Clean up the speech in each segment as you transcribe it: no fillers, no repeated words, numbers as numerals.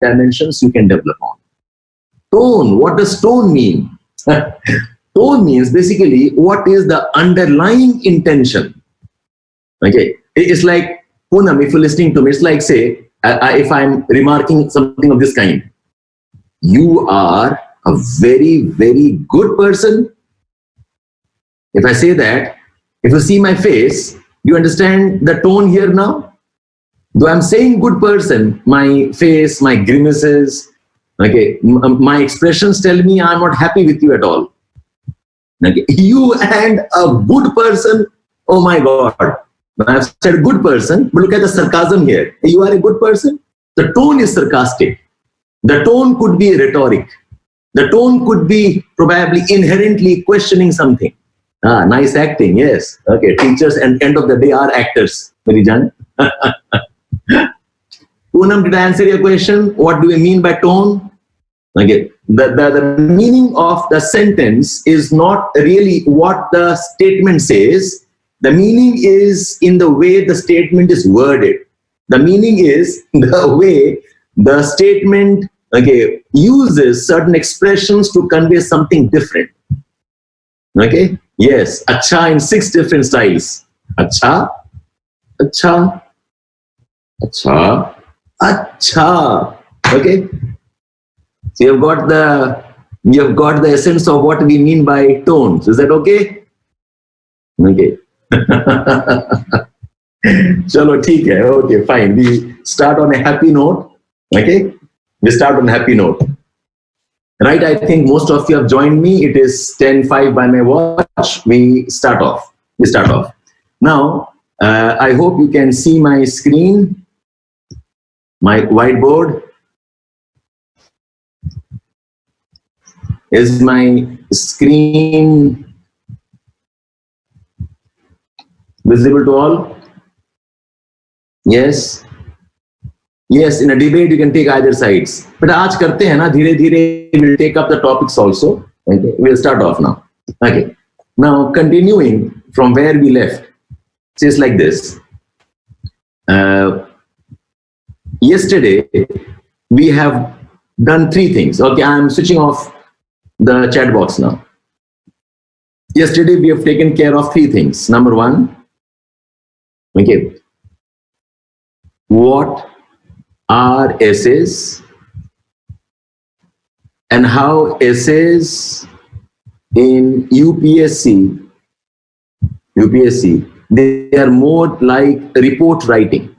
dimensions you can develop on. Tone, what does tone mean? Tone means basically what is the underlying intention. Okay, it's like, Poonam, if you're listening to me, it's like, say, if I'm remarking something of this kind, you are a very, very good person. If I say that, if you see my face, you understand the tone here now? Though I'm saying good person, my face, my grimaces, okay, my expressions tell me I'm not happy with you at all. Okay. You and a good person, oh my God. I've said good person, but look at the sarcasm here. You are a good person. The tone is sarcastic. The tone could be rhetoric. The tone could be probably inherently questioning something. Nice acting, yes. Okay, teachers and end of the day are actors. Marijan. Poonam, did I answer your question? What do we mean by tone? Okay, the meaning of the sentence is not really what the statement says. The meaning is in the way the statement is worded. The meaning is the way the statement, okay, uses certain expressions to convey something different. Okay, yes, acha in 6 different styles. Acha, acha, acha, acha. Okay, so you've got the essence of what we mean by tones. Is that okay? Okay. Chalo, theek hai. Okay, fine. We start on a happy note. Okay, we start on a happy note. Right, I think most of you have joined me. It is 10:05 by my watch. We start off. Now, I hope you can see my screen, my whiteboard. Is my screen visible to all? Yes. Yes, in a debate you can take either sides. But आज करते हैं ना, धीरे-धीरे we'll take up the topics also. Okay, we'll start off now. Okay. Now continuing from where we left, it says like this. Yesterday we have done 3 things. Okay, I'm switching off the chat box now. Yesterday we have taken care of 3 things. Number 1, okay, what are essays and how essays in UPSC, they are more like report writing.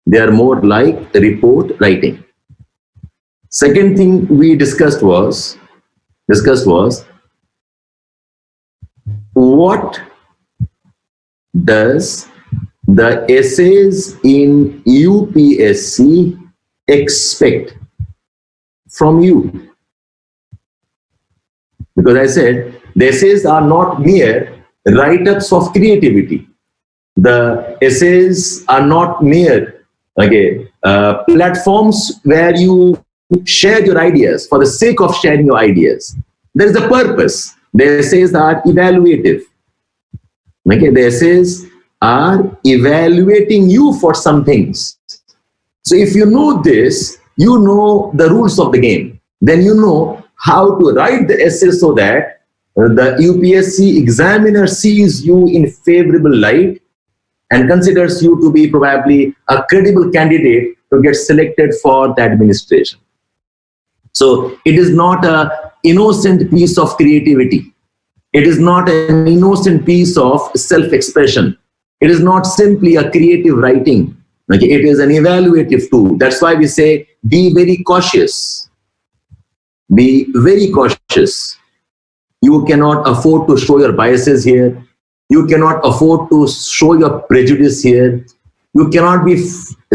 They are more like report writing. Second thing we discussed was what does the essays in UPSC expect from you? Because I said the essays are not mere write-ups of creativity. The essays are not mere platforms where you share your ideas for the sake of sharing your ideas. There is a purpose. The essays are evaluative. Okay, the essays are evaluating you for some things. So if you know this, you know the rules of the game. Then you know how to write the essay so that the UPSC examiner sees you in favorable light and considers you to be probably a credible candidate to get selected for the administration. So it is not an innocent piece of creativity. It is not an innocent piece of self-expression. It is not simply a creative writing. Okay, it is an evaluative tool. That's why we say be very cautious. Be very cautious. You cannot afford to show your biases here. You cannot afford to show your prejudice here. You cannot be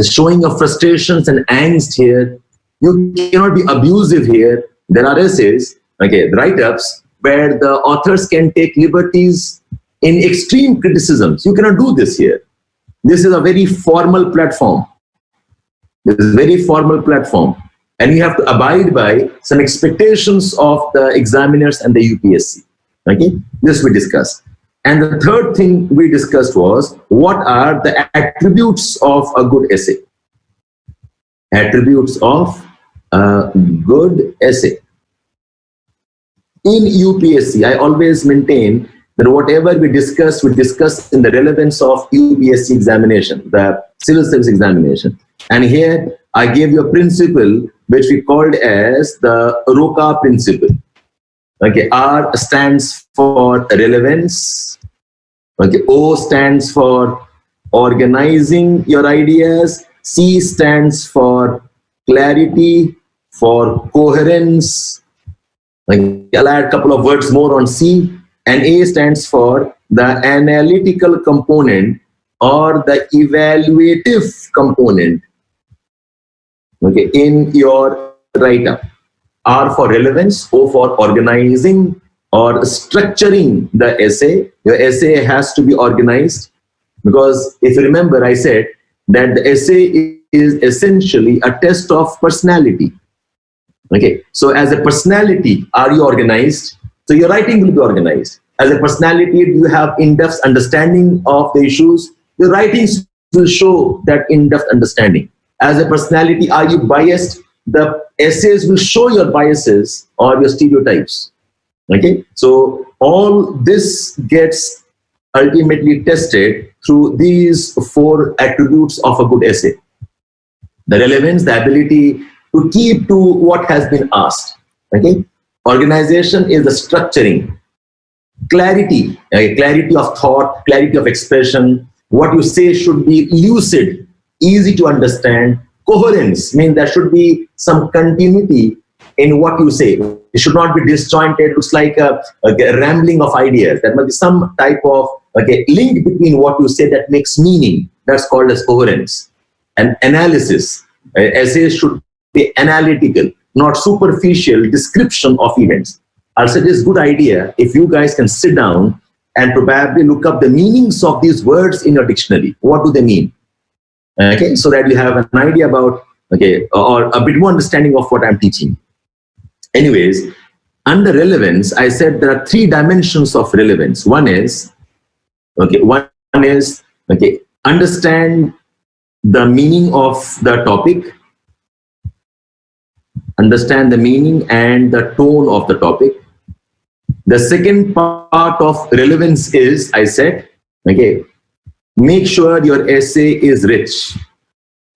showing your frustrations and angst here. You cannot be abusive here. There are essays, okay, write-ups, where the authors can take liberties in extreme criticisms. You cannot do this here. This is a very formal platform. This is a very formal platform. And you have to abide by some expectations of the examiners and the UPSC. Okay, this we discussed. And the third thing we discussed was what are the attributes of a good essay. Attributes of a good essay. In UPSC, I always maintain that whatever we discuss in the relevance of UPSC examination, the civil service examination. And here I gave you a principle which we called as the ROCA principle. Okay, R stands for relevance. Okay, O stands for organizing your ideas. C stands for clarity, for coherence. I'll add a couple of words more on C. And A stands for the analytical component or the evaluative component, okay, in your write-up. R for relevance, O for organizing or structuring the essay. Your essay has to be organized, because if you remember, I said that the essay is essentially a test of personality. Okay, so as a personality, are you organized? So your writing will be organized. As a personality, do you have in-depth understanding of the issues? Your writings will show that in-depth understanding. As a personality, are you biased? The essays will show your biases or your stereotypes. Okay, so all this gets ultimately tested through these 4 attributes of a good essay. The relevance, the ability to keep to what has been asked. Okay, organization is the structuring. Clarity, clarity of thought, clarity of expression. What you say should be lucid, easy to understand. Coherence means there should be some continuity in what you say. It should not be disjointed. It's like a rambling of ideas. There must be some type of link between what you say that makes meaning. That's called as coherence. And analysis. Essays should be analytical, not superficial description of events. I'll say this good idea if you guys can sit down and probably look up the meanings of these words in your dictionary. What do they mean? Okay, so that you have an idea about, or a bit more understanding of what I'm teaching. Anyways, under relevance, I said there are 3 dimensions of relevance. One is, understand the meaning of the topic, understand the meaning and the tone of the topic. The second part of relevance is, I said, make sure your essay is rich.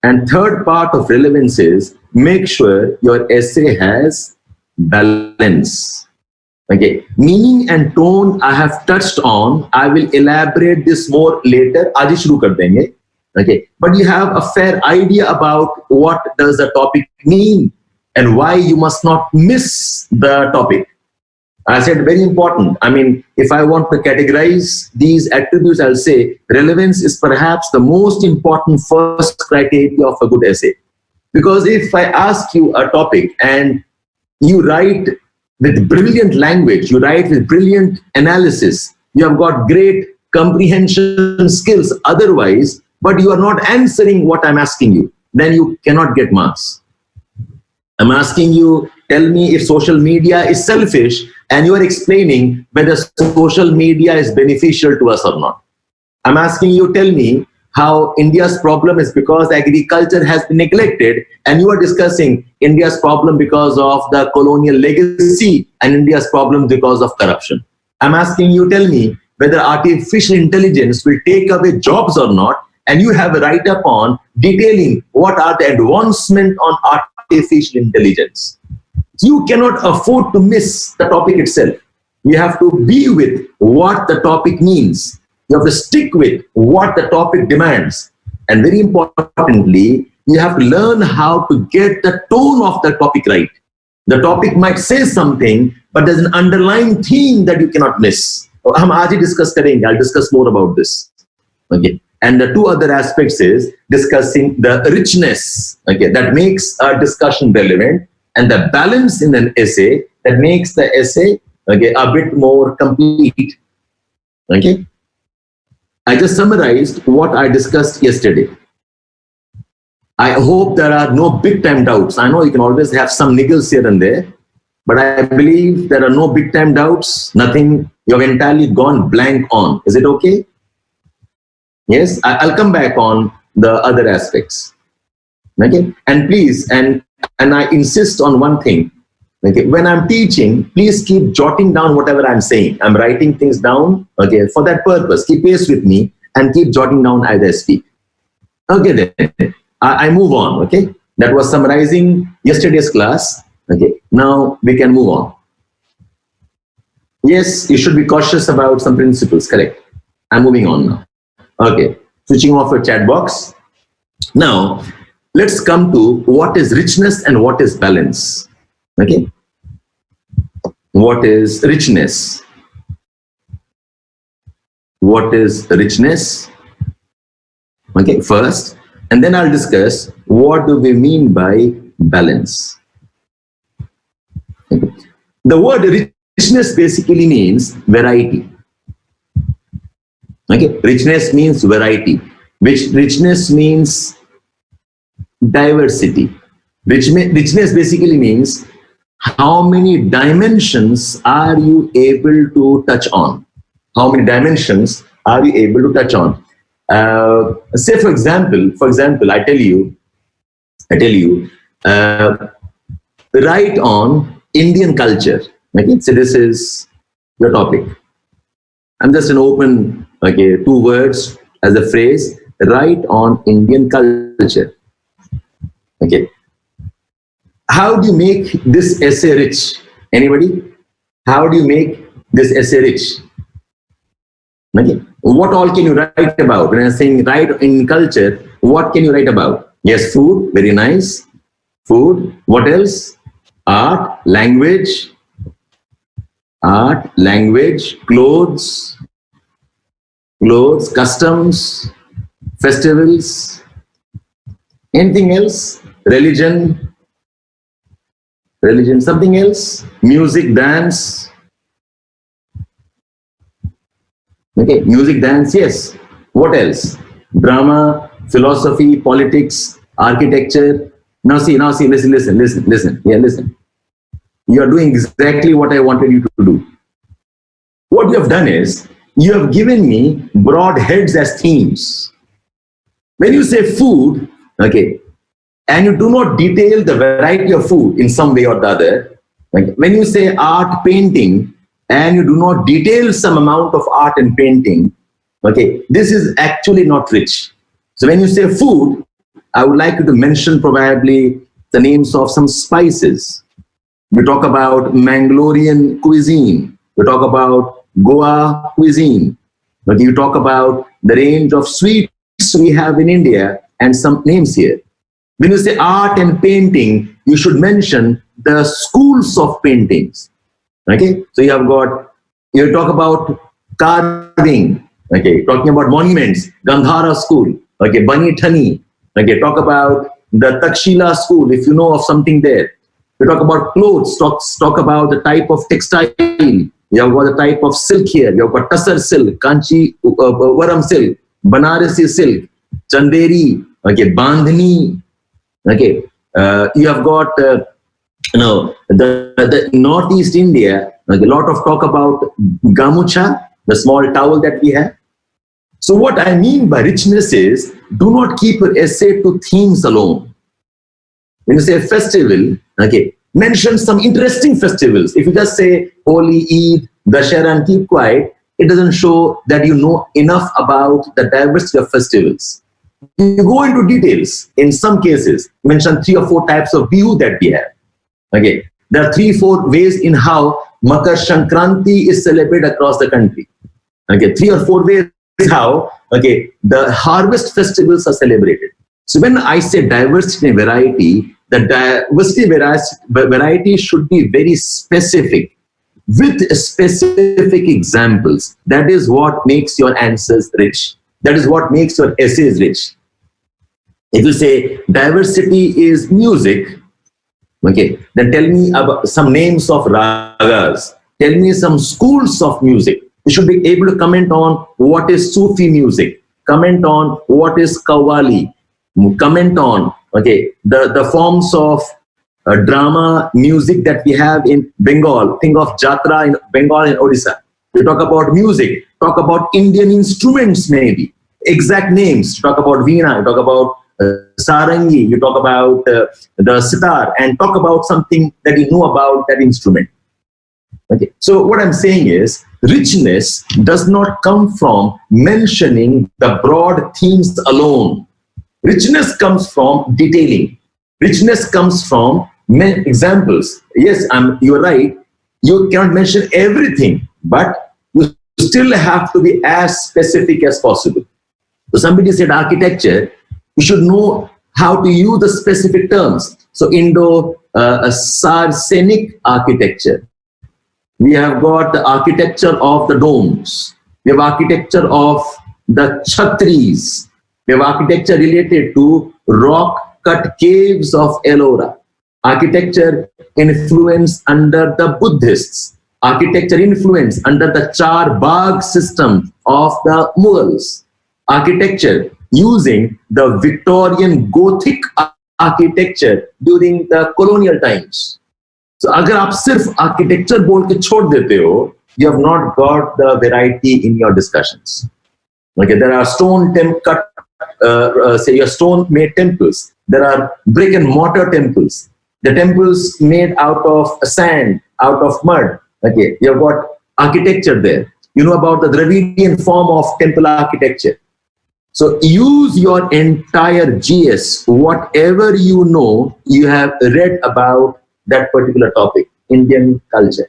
And third part of relevance is, make sure your essay has balance. Meaning and tone I have touched on. I will elaborate this more later. Aaj hi shuru kar denge. But you have a fair idea about what does the topic mean and why you must not miss the topic. I said very important. I mean, if I want to categorize these attributes, I'll say relevance is perhaps the most important first criteria of a good essay. Because if I ask you a topic and you write with brilliant language, you write with brilliant analysis, you have got great comprehension skills otherwise, but you are not answering what I'm asking you, then you cannot get marks. I'm asking you, tell me if social media is selfish, and you are explaining whether social media is beneficial to us or not. I'm asking you, tell me how India's problem is because agriculture has been neglected, and you are discussing India's problem because of the colonial legacy and India's problem because of corruption. I'm asking you, tell me whether artificial intelligence will take away jobs or not, and you have a write-up on detailing what are the advancements on artificial intelligence. You cannot afford to miss the topic itself. You have to be with what the topic means. You have to stick with what the topic demands. And very importantly, you have to learn how to get the tone of the topic right. The topic might say something, but there's an underlying theme that you cannot miss. I'll discuss more about this. And the 2 other aspects is discussing the richness, that makes a discussion relevant, and the balance in an essay that makes the essay a bit more complete. I just summarized what I discussed yesterday. I hope there are no big time doubts. I know you can always have some niggles here and there, but I believe there are no big time doubts, nothing you have entirely gone blank on. Is it okay? Yes, I'll come back on the other aspects. Okay, and please, and I insist on one thing. Okay, when I'm teaching, please keep jotting down whatever I'm saying. I'm writing things down. Okay, for that purpose, keep pace with me and keep jotting down as I speak. Okay, then I move on. Okay, that was summarizing yesterday's class. Okay, now we can move on. Yes, you should be cautious about some principles. Correct. I'm moving on now. Okay, switching off your chat box. Now, let's come to what is richness and what is balance. Okay, what is richness? What is richness? Okay, first, and then I'll discuss what do we mean by balance. Okay. The word richness basically means variety. Okay, richness means variety, which richness means diversity. Richness basically means how many dimensions are you able to touch on? How many dimensions are you able to touch on? Say for example, I tell you, write on Indian culture. Okay, so this is your topic. I'm just an open, okay, 2 words as a phrase. Write on Indian culture. Okay. How do you make this essay rich? Anybody? How do you make this essay rich? Okay. What all can you write about? When I'm saying write in culture, what can you write about? Yes, food, very nice. Food. What else? Art, language, clothes, customs, festivals. Anything else? Religion, something else? Music, dance. Okay, music, dance, yes. What else? Drama, philosophy, politics, architecture. Now see, listen. Yeah, listen. You are doing exactly what I wanted you to do. What you have done is, you have given me broad heads as themes. When you say food, okay, and you do not detail the variety of food in some way or the other, like when you say art, painting, and you do not detail some amount of art and painting, okay, this is actually not rich. So when you say food, I would like you to mention probably the names of some spices. We talk about Mangalorean cuisine. We talk about Goa cuisine. But you talk about the range of sweets we have in India and some names here. When you say art and painting, you should mention the schools of paintings. Okay, so you talk about carving. Okay, talking about monuments, Gandhara school. Okay, Bani Thani. Okay, talk about the Takshila school if you know of something there. We talk about clothes. Talk about the type of textile. You have got the type of silk here. You have got Tassar silk, Kanchi Varam silk, Banarasi silk, Chanderi. Okay, Bandhani. Okay, you have got the Northeast India. Okay, a lot of talk about gamucha, the small towel that we have. So what I mean by richness is, do not keep your essay to themes alone. When you say festival, okay, mention some interesting festivals. If you just say Holi, Eid, Dashera and keep quiet, it doesn't show that you know enough about the diversity of festivals. You go into details. In some cases, mention 3 or 4 types of bihu that we have. Okay, there are 3-4 ways in how Makar Sankranti is celebrated across the country. Okay, 3 or 4 ways how the harvest festivals are celebrated. So when I say diversity and variety, the variety should be very specific with specific examples. That is what makes your answers rich. That is what makes your essays rich. If you say diversity is music, okay, then tell me about some names of ragas. Tell me some schools of music. You should be able to comment on what is Sufi music. Comment on what is Qawwali. Comment on the forms of drama music that we have in Bengal. Think of Jatra in Bengal and Odisha. We talk about music. Talk about Indian instruments maybe. Exact names. Talk about Veena. Talk about sarangi, you talk about the sitar, and talk about something that you know about that instrument. Okay. So what I'm saying is, richness does not come from mentioning the broad themes alone. Richness comes from detailing. Richness comes from examples. Yes, you're right. You cannot mention everything, but you still have to be as specific as possible. So somebody said architecture, you should know how to use the specific terms. So Indo-Saracenic architecture. We have got the architecture of the domes. We have architecture of the chhatris. We have architecture related to rock-cut caves of Ellora. Architecture influence under the Buddhists. Architecture influence under the Char Bagh system of the Mughals. Architecture using the Victorian Gothic architecture during the colonial times. So अगर आप सिर्फ architecture बोल के छोड़ देते हो, you have not got the variety in your discussions. Okay, there are say your stone-made temples. There are brick and mortar temples. The temples made out of sand, out of mud. Okay, you have got architecture there. You know about the Dravidian form of temple architecture. So use your entire GS, whatever you know, you have read about that particular topic, Indian culture.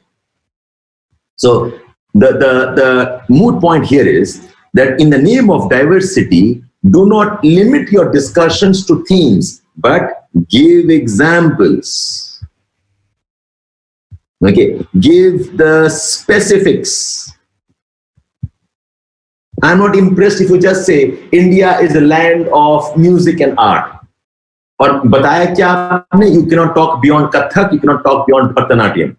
So the moot point here is that in the name of diversity, do not limit your discussions to themes, but give examples. Okay, give the specifics. I'm not impressed if you just say India is a land of music and art. और बताया क्या आपने, you cannot talk beyond Kathak, you cannot talk beyond Bharatanatyam.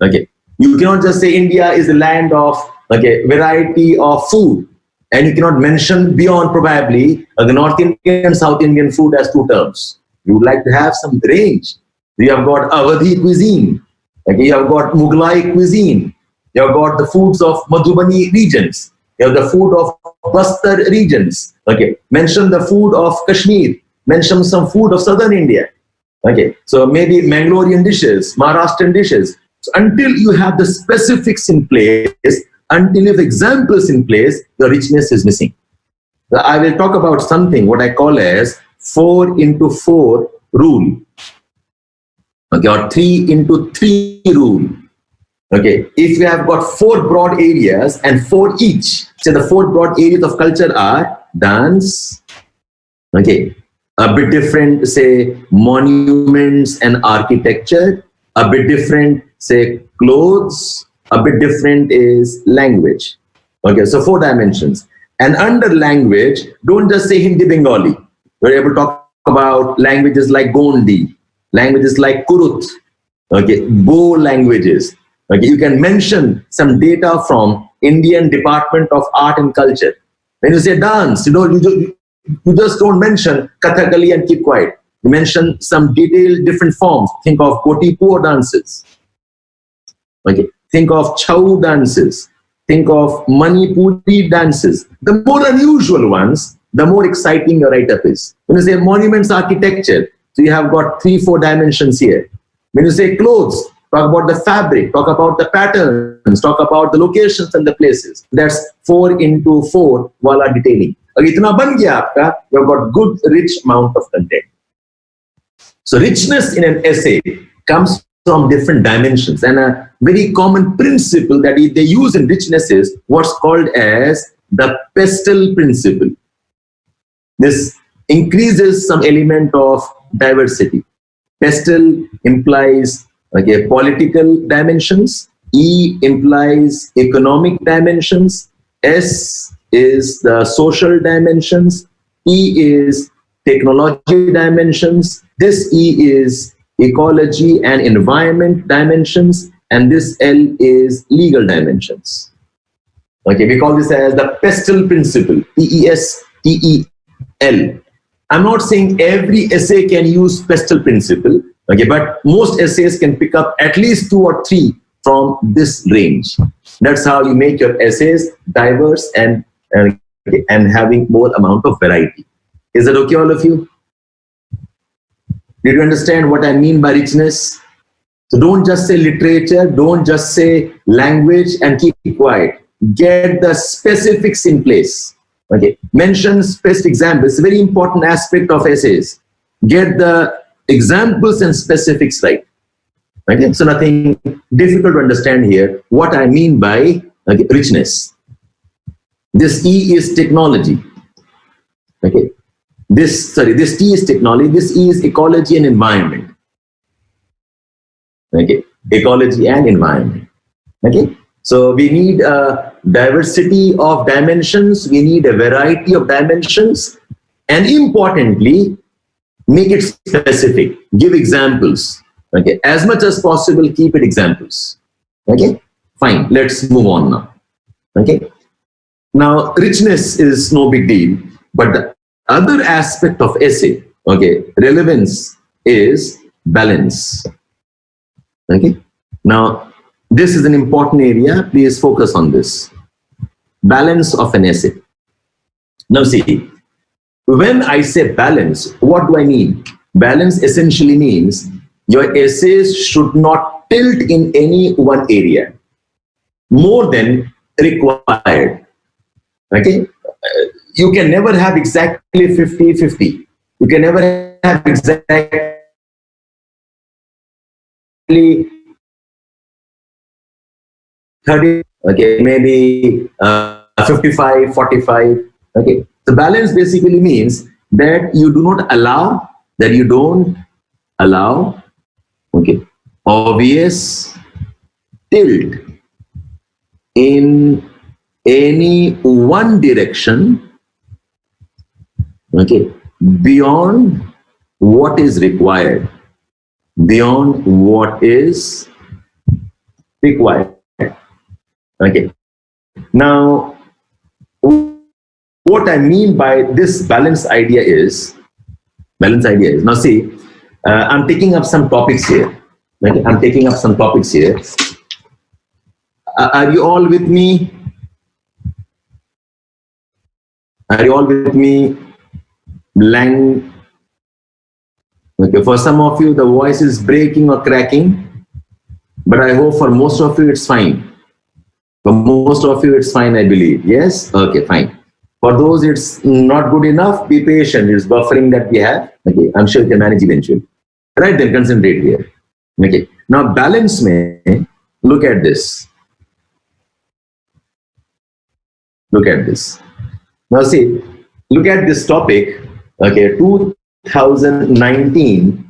Okay, you cannot just say India is a land of variety of food, and you cannot mention beyond probably the North Indian and South Indian food as two terms. You would like to have some range. You have got Awadhi cuisine. Okay, you have got Mughlai cuisine. You have got the foods of Madhubani regions. You have the food of Bastar regions. Okay, mention the food of Kashmir. Mention some food of southern India. Okay, so maybe Mangalorean dishes, Maharashtrian dishes. So until you have the specifics in place, until you have examples in place, your richness is missing. So I will talk about something what I call as 4x4 rule. Okay, or 3x3 rule. Okay, if you have got 4 broad areas and 4 each, so the 4 broad areas of culture are dance, okay, a bit different, say, monuments and architecture, a bit different, say, clothes, a bit different is language. Okay, so 4 dimensions. And under language, don't just say Hindi, Bengali. We're able to talk about languages like Gondi, languages like Kurut, okay, Bo languages. Okay, you can mention some data from Indian Department of Art and Culture. When you say dance, you just don't mention Kathakali and keep quiet. You mention some detailed different forms. Think of Gotipur dances. Okay, think of Chau dances. Think of Manipuri dances. The more unusual ones, the more exciting your write-up is. When you say monuments architecture, so you have got 3-4 dimensions here. When you say clothes, talk about the fabric, talk about the patterns, talk about the locations and the places. That's 4x4 wala detailing. Agar itna ban gaya aapka, you have got good, rich amount of content. So richness in an essay comes from different dimensions, and a very common principle that they use in richness is what's called as the pestle principle. This increases some element of diversity. Pestle implies political dimensions. E implies economic dimensions. S is the social dimensions. E is technology dimensions. This E is ecology and environment dimensions. And this L is legal dimensions. Okay, we call this as the pestle principle. P-E-S-T-E-L. I'm not saying every essay can use pestle principle. Okay, but most essays can pick up at least 2 or 3 from this range. That's how you make your essays diverse and having more amount of variety. Is that okay, all of you? Did you understand what I mean by richness? So don't just say literature, don't just say language and keep quiet. Get the specifics in place. Okay. Mention specific examples. It's a very important aspect of essays. Get the examples and specifics right. Okay. So nothing difficult to understand here. What I mean by richness. This E is technology. Okay. This T is technology. This E is ecology and environment. Okay. Ecology and environment. Okay. So we need a diversity of dimensions. We need a variety of dimensions. And importantly, make it specific. Give examples. Okay. As much as possible, keep it examples. Okay. Fine. Let's move on now. Okay. Now, richness is no big deal, but the other aspect of essay, okay, relevance is balance. Okay. Now, this is an important area. Please focus on this. Balance of an essay. Now, see, when I say balance, what do I mean? Balance essentially means your essays should not tilt in any one area more than required. Okay. You can never have exactly 50-50. You can never have exactly 30, okay, maybe 55-45. Okay. The balance basically means that you do not allow, that you don't allow, okay, obvious tilt in any one direction, okay, beyond what is required, beyond what is required. Okay. Now, what I mean by this balance idea is, now see, I'm taking up some topics here. Okay? I'm taking up some topics here. Are you all with me? Are you all with me? Okay, for some of you, the voice is breaking or cracking, but I hope for most of you, it's fine. For most of you, it's fine, I believe. Yes? Okay, fine. For those it's not good enough, be patient. It's buffering that we have. Okay, I'm sure you can manage eventually. Right then, concentrate here. Okay. Now, balance mein, look at this. Look at this. Now, see, look at this topic. Okay, 2019.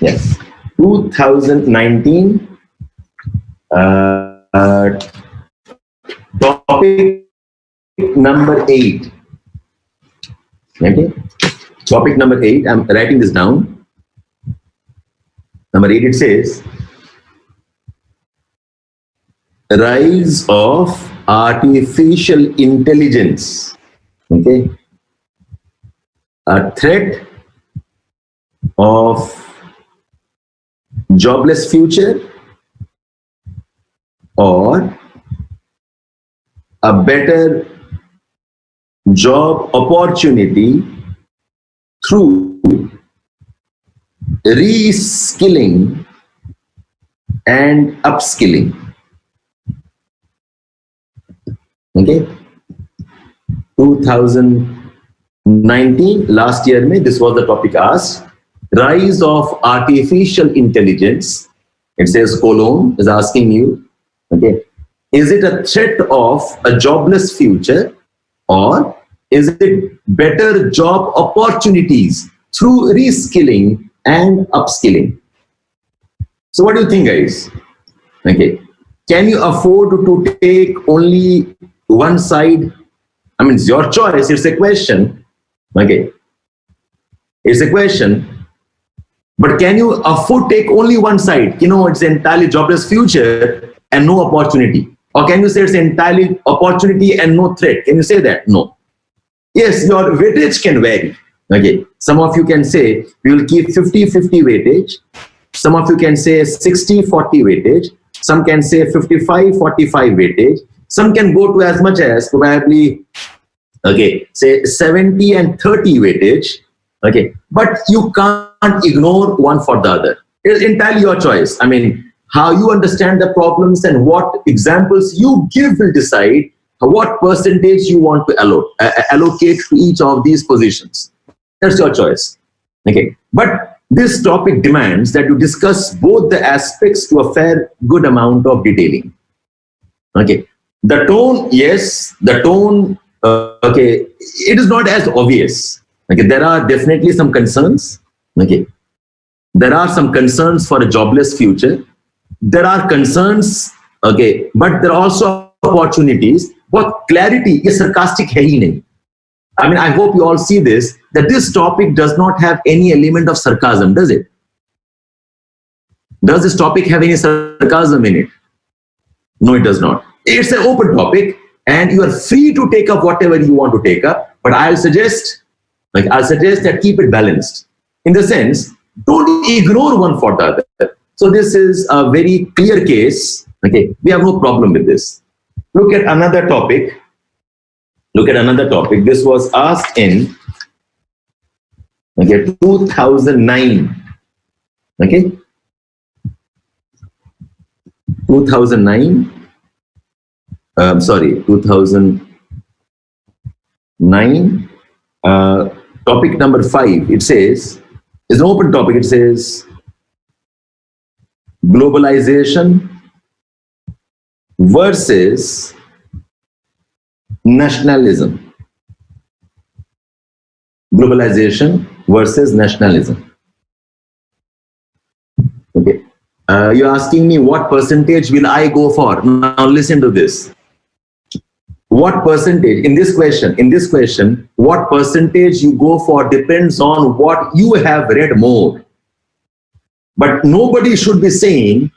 Yes, 2019 topic number 8. Okay, topic number 8. I'm writing this down. Number 8. It says rise of artificial intelligence. Okay, a threat of jobless future or a better job opportunity through reskilling and upskilling. Okay, 2019 last year mein, this was the topic asked. Rise of artificial intelligence. It says colon is asking you, okay, is it a threat of a jobless future or is it better job opportunities through reskilling and upskilling? So what do you think, guys? Okay, can you afford to take only one side? I mean, it's your choice. It's a question. Okay, it's a question. But can you afford to take only one side? You know, it's entirely jobless future and no opportunity. Or can you say it's entirely opportunity and no threat? Can you say that? No. Yes, your weightage can vary. Okay. Some of you can say we will keep 50-50 weightage. Some of you can say 60-40 weightage. Some can say 55-45 weightage. Some can go to as much as probably, okay, say 70 and 30 weightage, okay, but you can't ignore one for the other. It's entirely your choice. I mean, how you understand the problems and what examples you give will decide what percentage you want to allocate to each of these positions. That's your choice. Okay, but this topic demands that you discuss both the aspects to a fair good amount of detailing. Okay, the tone, yes, the tone, okay, it is not as obvious. Okay, there are definitely some concerns. Okay, there are some concerns for a jobless future. There are concerns, okay, but there are also opportunities. But clarity is sarcastic hai hi nahi. I mean, I hope you all see this, that this topic does not have any element of sarcasm, does it? Does this topic have any sarcasm in it? No, it does not. It's an open topic and you are free to take up whatever you want to take up. But I'll suggest that keep it balanced. In the sense, don't ignore one for the other. So this is a very clear case. Okay, we have no problem with this. Look at another topic. This was asked in 2009. Okay, 2009. 2009. Topic number 5. It says, it's an open topic. It says, globalization versus nationalism. Globalization versus nationalism. Okay. You're asking me what percentage will I go for? Now listen to this. What percentage in this question, what percentage you go for depends on what you have read more. But nobody should be saying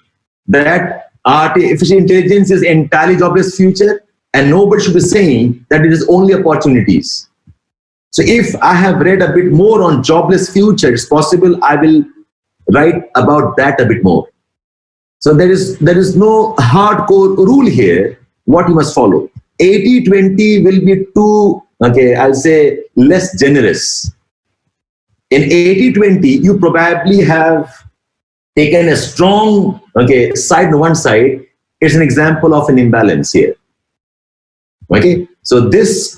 that artificial intelligence is entirely jobless future, and nobody should be saying that it is only opportunities. So if I have read a bit more on jobless future, it's possible I will write about that a bit more. So there is no hardcore rule here what you must follow. 80-20 will be too, okay, I'll say less generous. In 80-20, you probably have taken a strong, okay, side on one side. It's an example of an imbalance here. Okay, so this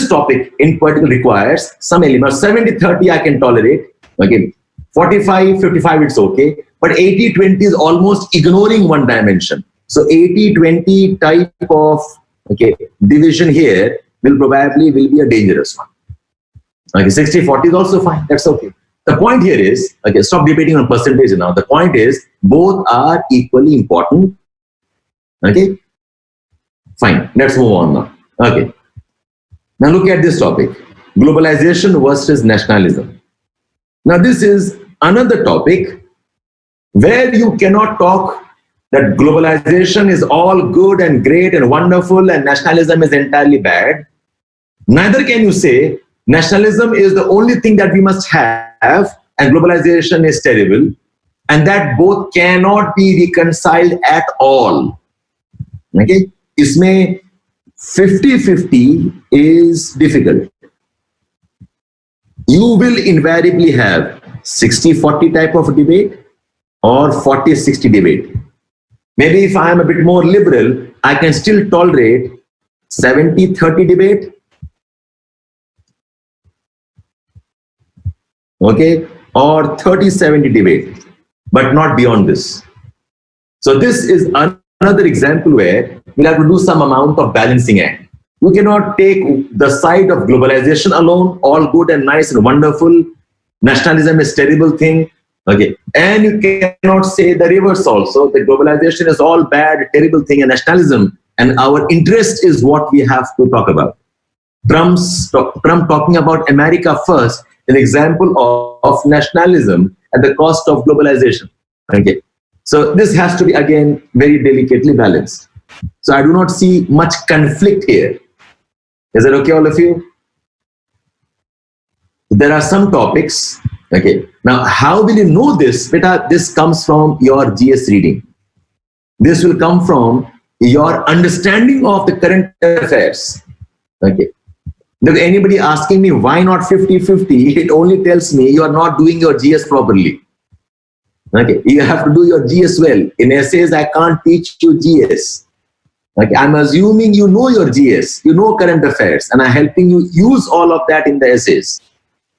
topic in particular requires some element. 70-30 I can tolerate. Okay, 45-55 it's okay, but 80-20 is almost ignoring one dimension. So 80-20 type of, okay, division here will be a dangerous one. Okay, 60-40 is also fine. That's okay. The point here is, okay, stop debating on percentage now. The point is both are equally important. Okay, fine. Let's move on now. Okay. Now look at this topic: globalization versus nationalism. Now this is another topic where you cannot talk that globalization is all good and great and wonderful and nationalism is entirely bad. Neither can you say nationalism is the only thing that we must have and globalization is terrible, and that both cannot be reconciled at all. Okay? Isme 50-50 is difficult. You will invariably have 60-40 type of debate or 40-60 debate. Maybe if I am a bit more liberal, I can still tolerate 70-30 debate. Okay, or 30-70 debate, but not beyond this. So this is another example where we'll have to do some amount of balancing act. You cannot take the side of globalization alone, all good and nice and wonderful. Nationalism is a terrible thing. Okay, and you cannot say the reverse also, that globalization is all bad, terrible thing, and nationalism, and our interest is what we have to talk about. Trump talking about America first, an example of nationalism at the cost of globalization. Okay, so this has to be again very delicately balanced. So I do not see much conflict here. Is that okay, all of you? There are some topics. Okay, now how will you know this? Beta, this comes from your GS reading. This will come from your understanding of the current affairs. Okay. If anybody asking me why not 50-50, it only tells me you are not doing your GS properly. Okay, you have to do your GS well. In essays, I can't teach you GS. Okay, I'm assuming you know your GS, you know current affairs, and I'm helping you use all of that in the essays.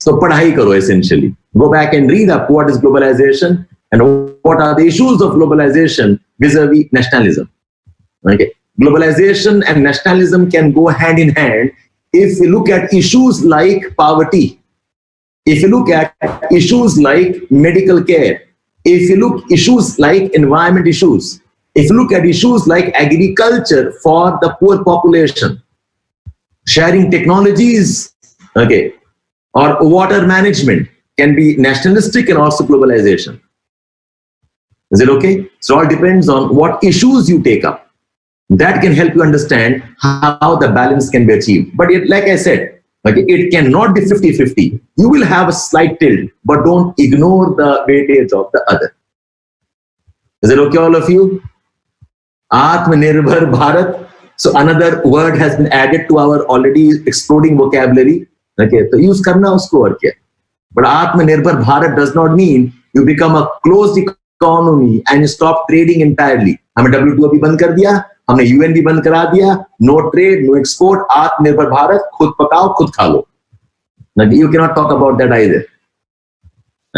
So, padhai karo essentially. Go back and read up what is globalization and what are the issues of globalization vis-a-vis nationalism. Okay, globalization and nationalism can go hand in hand if you look at issues like poverty, if you look at issues like medical care, if you look issues like environment issues, if you look at issues like agriculture for the poor population, sharing technologies, okay, or water management can be nationalistic and also globalization. Is it okay? So it all depends on what issues you take up. That can help you understand how the balance can be achieved. But like I said, okay, it cannot be 50-50. You will have a slight tilt, but don't ignore the weightage of the other. Is it okay, all of you? Atmanirbhar Bharat. So another word has been added to our already exploding vocabulary. Okay, so use karna usko aur kya. But Atmanirbhar Bharat does not mean you become a closed economy and you stop trading entirely. हमने WTO भी बंद कर दिया, हमने UN भी बंद करा दिया, no trade, no export, आत्मनिर्भर भारत, खुद पकाओ, खुद खा लो. You cannot talk about that either.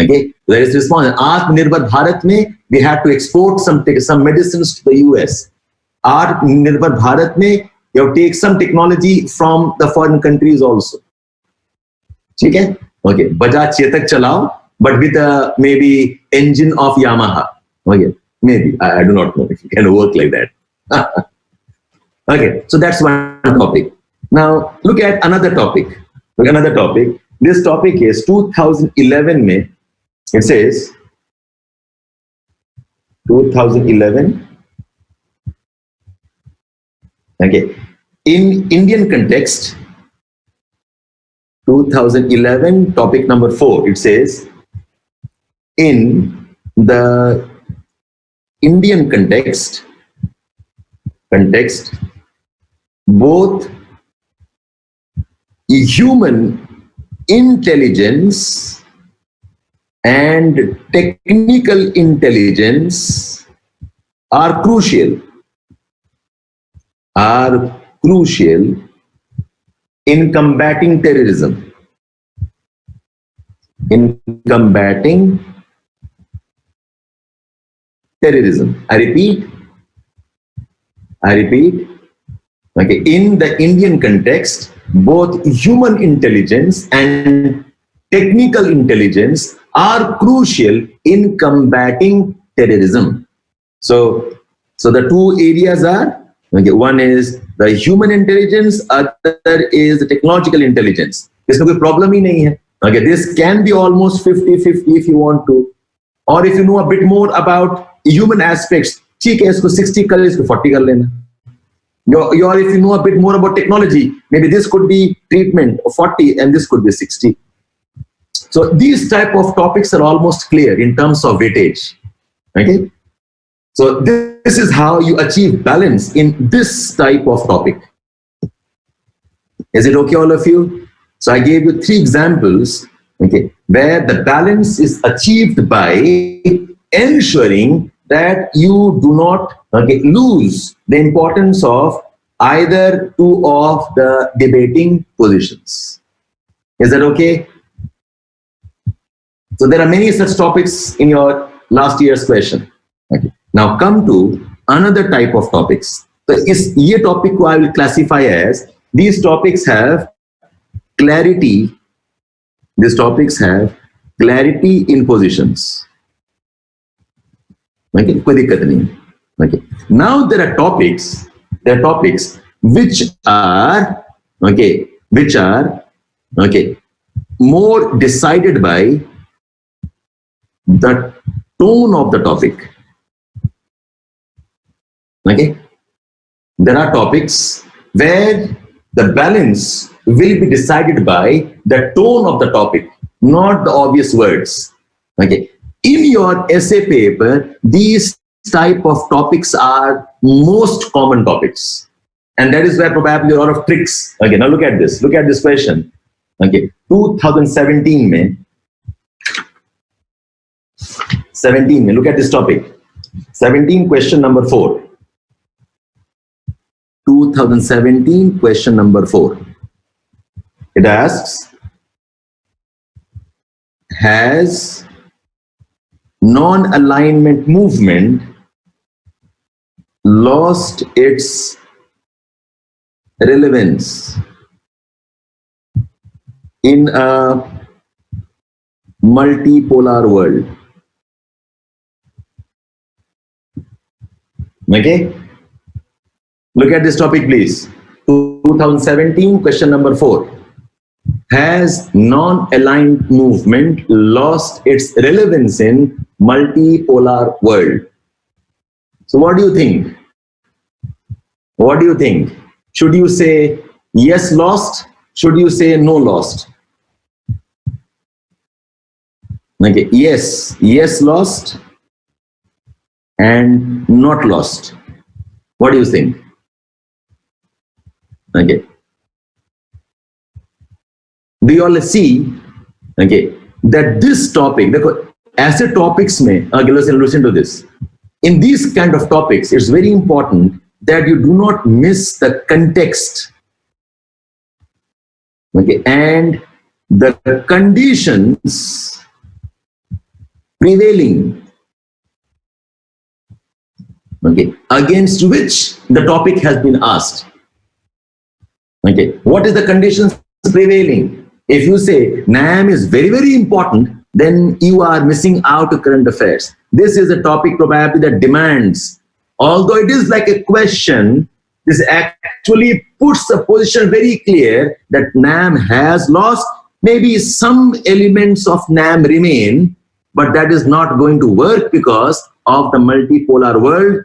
Okay, there is response. Atmanirbhar Bharat mein we had to export some medicines to the US. Atmanirbhar Bharat mein you have to take some technology from the foreign countries also. Okay, okay. Bajaj Chetak chalao, but with a maybe engine of Yamaha. Okay, maybe I do not know if it can work like that. Okay, so that's one topic. Now look at another topic. Another topic. This topic is 2011 mein. It says 2011. Okay, in Indian context, 2011 topic number 4. It says in the Indian context, both human intelligence and technical intelligence are crucial in combating terrorism. In combating terrorism. I repeat. Okay, in the Indian context, both human intelligence and technical intelligence are crucial in combating terrorism. So the two areas are, okay, one is the human intelligence, other is the technological intelligence. There's no problem hi nahi hai. Okay, this can be almost 50-50 if you want to, or if you know a bit more about human aspects, theek hai, isko 60 kar, isko 40 kar lena. Or if you know a bit more about technology, maybe this could be treatment of 40 and this could be 60. So these type of topics are almost clear in terms of weightage. Okay. So this is how you achieve balance in this type of topic. Is it okay, all of you? So I gave you 3 examples, okay, where the balance is achieved by ensuring that you do not lose the importance of either two of the debating positions. Is that okay? So there are many such topics in your last year's question. Okay. Now come to another type of topics. So this topic I will classify as, these topics have clarity. These topics have clarity in positions. Okay, koi dikkat nahi. Okay. Now there are topics which are more decided by the tone of the topic. Okay, there are topics where the balance will be decided by the tone of the topic, not the obvious words. Okay, in your essay paper, these type of topics are most common topics. And that is where probably a lot of tricks. Okay, now look at this. Look at this question. Okay, 2017 में, 17 में, look at this topic. 17 question number 4. 2017 question number 4. It asks, has non-alignment movement lost its relevance in a multipolar world? Okay, look at this topic, please. 2017 question number 4. Has non-aligned movement lost its relevance in multipolar world? So what do you think? What do you think? Should you say yes lost? Should you say no lost? Okay, yes lost and not lost. What do you think? Okay. Do you all see, okay, that this topic, as a topics may, okay, listen to this. In these kind of topics, it's very important that you do not miss the context, okay, and the conditions prevailing, okay, against which the topic has been asked. Okay, what is the conditions prevailing? If you say NAM is very, very important, then you are missing out to current affairs. This is a topic probably that demands, although it is like a question, this actually puts a position very clear that NAM has lost. Maybe some elements of NAM remain, but that is not going to work because of the multipolar world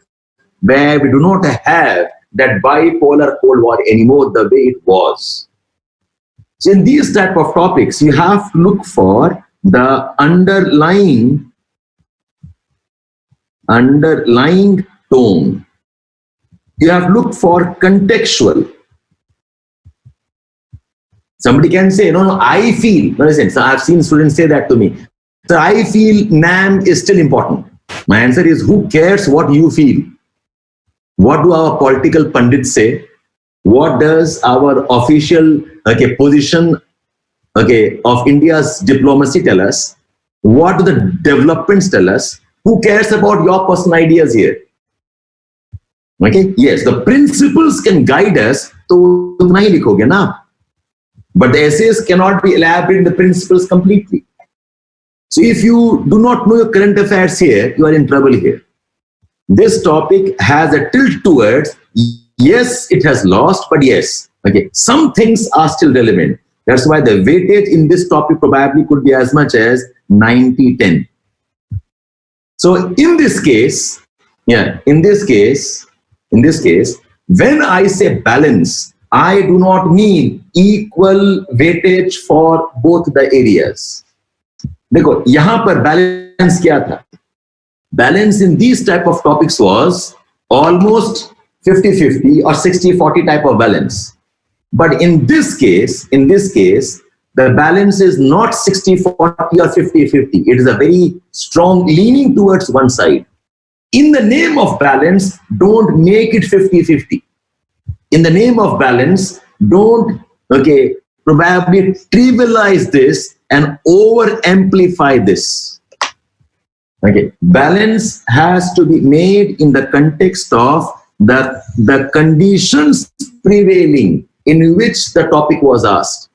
where we do not have that bipolar Cold War anymore the way it was. So in these type of topics, you have to look for the underlying tone. You have to look for contextual. Somebody can say, no, I feel, listen, so I've seen students say that to me. So I feel NAM is still important. My answer is, who cares what you feel? What do our political pundits say? What does our official position of India's diplomacy tell us? What do the developments tell us? Who cares about your personal ideas here? Okay, yes, the principles can guide us, to nahi likhoge na. But the essays cannot be elaborated in the principles completely. So if you do not know your current affairs here, you are in trouble here. This topic has a tilt towards, yes, it has lost, but yes, okay, some things are still relevant. That's why the weightage in this topic probably could be as much as 90-10. So in this case, in this case, when I say balance, I do not mean equal weightage for both the areas. देखो, यहाँ पर balance क्या था? Balance in these type of topics was almost 50-50 or 60-40 type of balance. But in this case, the balance is not 60-40 or 50-50. It is a very strong leaning towards one side. In the name of balance, don't make it 50-50. In the name of balance, don't, probably trivialize this and over amplify this. Okay, balance has to be made in the context of the conditions prevailing in which the topic was asked.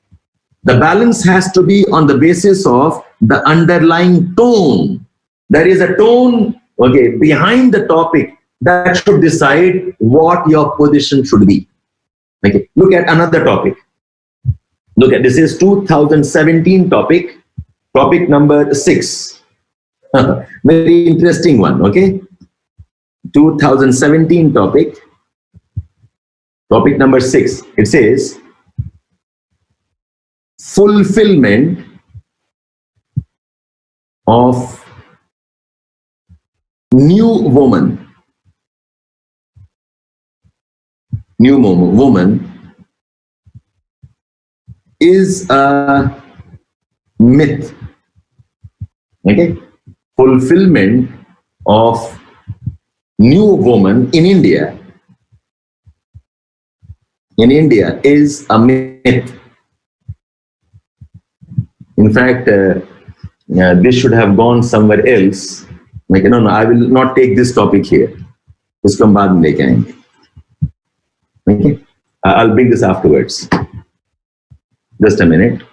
The balance has to be on the basis of the underlying tone. There is a tone, behind the topic that should decide what your position should be. Okay, look at another topic. Look at, this is 2017 topic number 6. Very interesting one, okay? 2017 topic number 6. It says, fulfillment of new woman new woman is a myth. Okay, fulfillment of new woman in India is a myth. In fact, this should have gone somewhere else. Like, no, I will not take this topic here. इसको हम बाद में लेके आएंगे. Okay, I'll bring this afterwards. Just a minute.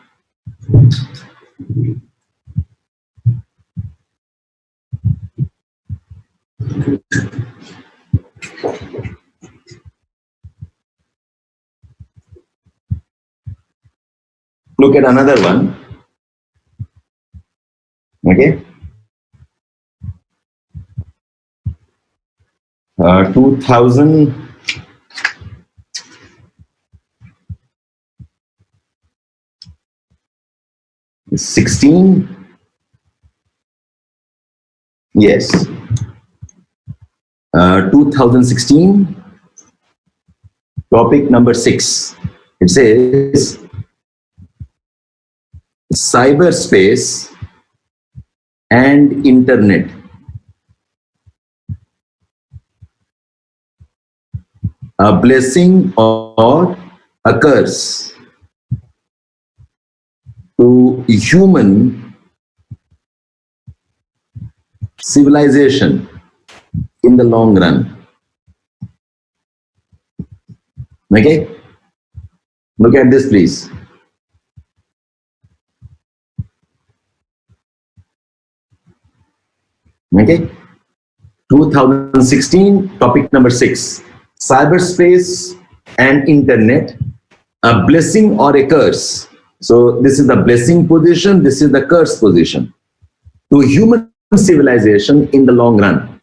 Look at another one. Okay. 2016. Yes. 2016. Topic number 6. It says cyberspace and internet. A blessing or a curse to human civilization in the long run. Okay? Look at this, please. Okay? 2016, topic number 6. Cyberspace and internet, a blessing or a curse. So this is the blessing position, this is the curse position to human civilization in the long run.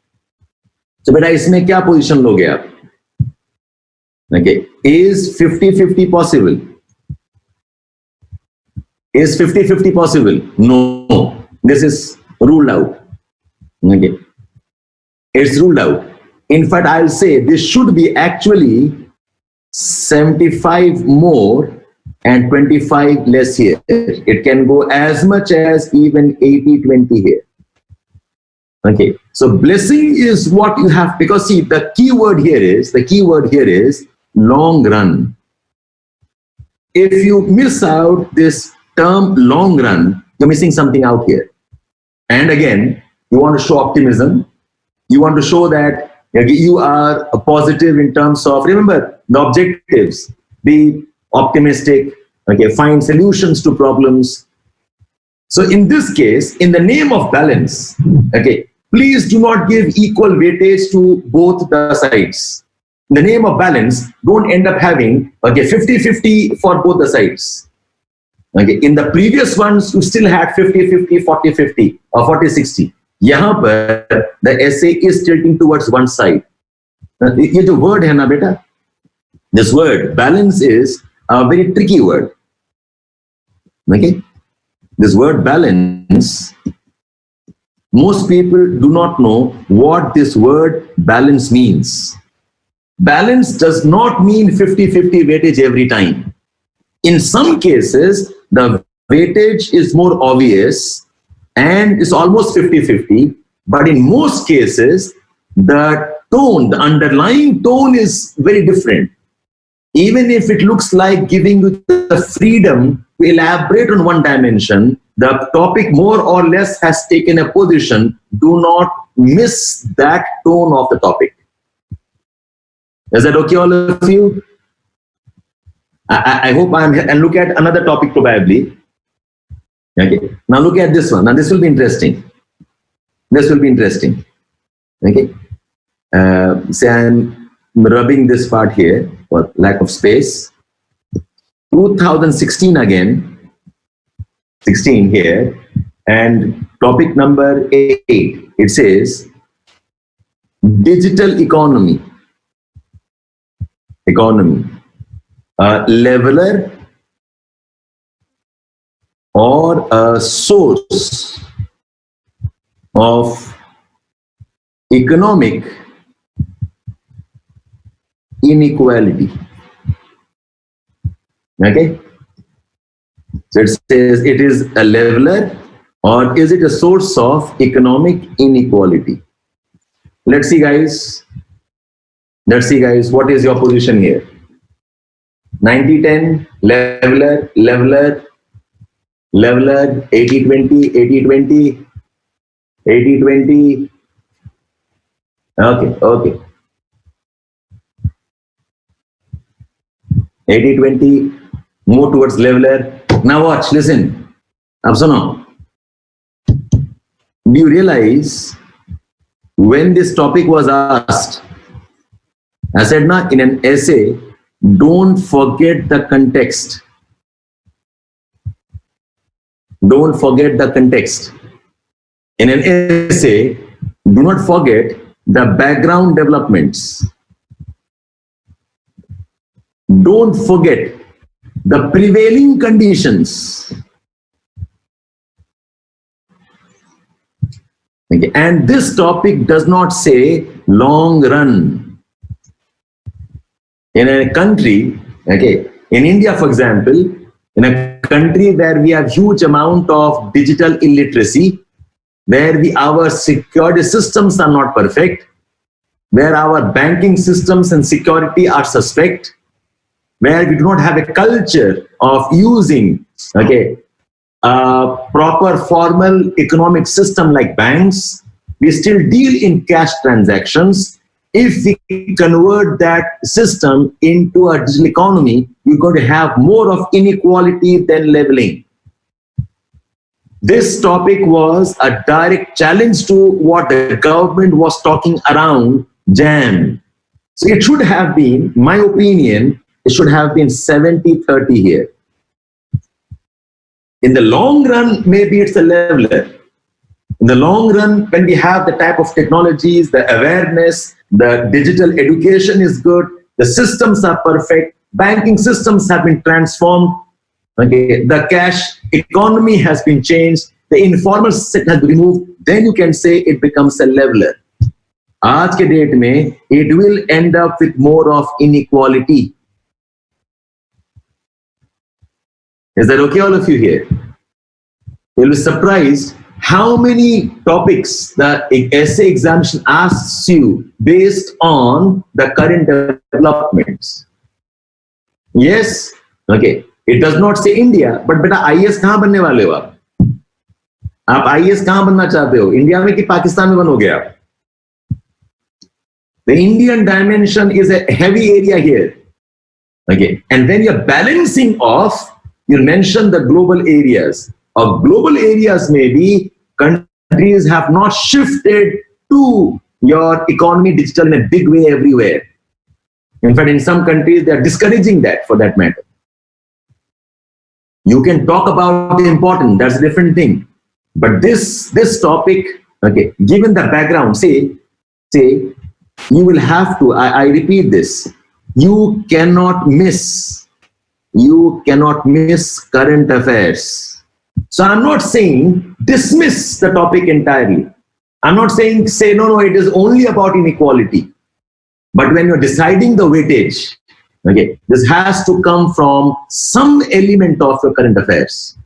So beta isme kya position loge aap? Okay, is 50-50 possible? Is 50-50 possible? No, this is ruled out. Okay, it's ruled out. In fact, I'll say this should be actually 75 more and 25 less here. It can go as much as even 80-20 here. Okay, so blessing is what you have, because see, the key word here is long run. If you miss out this term long run, you're missing something out here. And again, you want to show optimism. You want to show that you are positive in terms of, remember the objectives, be optimistic, okay, find solutions to problems. So in this case, in the name of balance, okay, please do not give equal weightage to both the sides. In the name of balance, don't end up having, okay, 50-50 for both the sides. Okay, in the previous ones, you still had 50-50, 40-50 or 40-60. यहाँ पर the essay is tilting towards one side. ये जो word है ना बेटा, this word balance is a very tricky word. Okay, this word balance, most people do not know what this word balance means. Balance does not mean 50-50 weightage every time. In some cases, the weightage is more obvious and it's almost 50-50, but in most cases, the tone, the underlying tone is very different. Even if it looks like giving you the freedom to elaborate on one dimension, the topic more or less has taken a position. Do not miss that tone of the topic. Is that okay, all of you? I hope I'm here. And look at another topic probably. Okay, now look at this one. Now this will be interesting. This will be interesting. Okay, say I'm rubbing this part here for lack of space. 2016 again, 16 here, and topic number 8. It says digital economy. A leveler or a source of economic inequality. Okay, so it says it is a leveler, or is it a source of economic inequality? Let's see, guys. Let's see, guys. What is your position here? 90-10, leveler, leveler, leveler, 80-20, 80-20, 80-20. Okay, okay. 80-20, move towards leveler. Now watch, listen. Ab suno. Do you realize when this topic was asked, I said na, in an essay, don't forget the context. Don't forget the context. In an essay, do not forget the background developments. Don't forget the prevailing conditions. Okay. And this topic does not say long run. In a country, okay, in India, for example, in a country where we have huge amount of digital illiteracy, where our security systems are not perfect, where our banking systems and security are suspect, where we do not have a culture of using, okay, a proper formal economic system like banks, we still deal in cash transactions. If we convert that system into a digital economy, we're going to have more of inequality than leveling. This topic was a direct challenge to what the government was talking around JAM. So it should have been, my opinion, it should have been 70-30 here. In the long run, maybe it's a leveler. In the long run, when we have the type of technologies, the awareness, the digital education is good, the systems are perfect, banking systems have been transformed, okay, the cash economy has been changed, the informal sector has been removed, then you can say it becomes a leveler. Aaj ke date mein, it will end up with more of inequality. Is that okay, all of you here? You'll be surprised how many topics the essay examination asks you based on the current developments. Yes, okay. It does not say India, but beta IAS kahan banne wale ho aap? Aap IAS kahan banna chahte ho? India mein ki Pakistan mein banoge aap? The Indian dimension is a heavy area here. Okay, and when you're balancing off, you mention the global areas. Or global areas maybe countries have not shifted to your economy digital in a big way everywhere. In fact, in some countries, they are discouraging that for that matter. You can talk about the important, that's a different thing. But this topic, okay, given the background, say, you will have to, I repeat this, you cannot miss current affairs. So I'm not saying dismiss the topic entirely. I'm not saying say no, it is only about inequality. But when you're deciding the weightage, okay, this has to come from some element of your current affairs.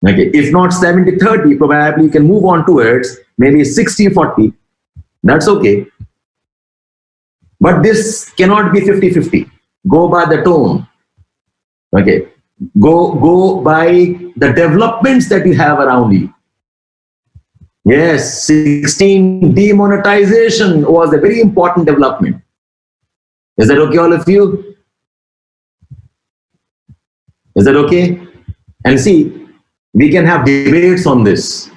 Okay, if not 70-30, probably you can move on towards maybe 60-40. That's okay. But this cannot be 50-50. Go by the tone. Okay. Go by the developments that you have around you. Yes, 16 demonetization was a very important development. Is that okay, all of you? Is that okay? And see, we can have debates on this.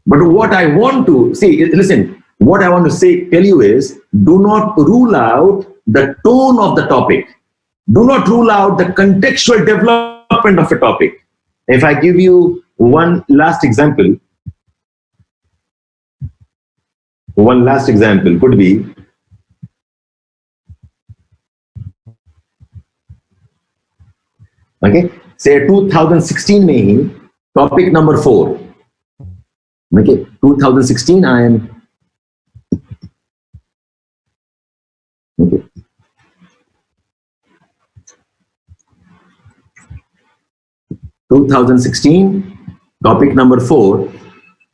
But what I want to see, listen, what I want to tell you is, do not rule out the tone of the topic. Do not rule out the contextual development of a topic. If I give you one last example could be, okay, say 2016 mein hi, topic number 4. Okay, 2016 I am, okay. 2016, topic number 4.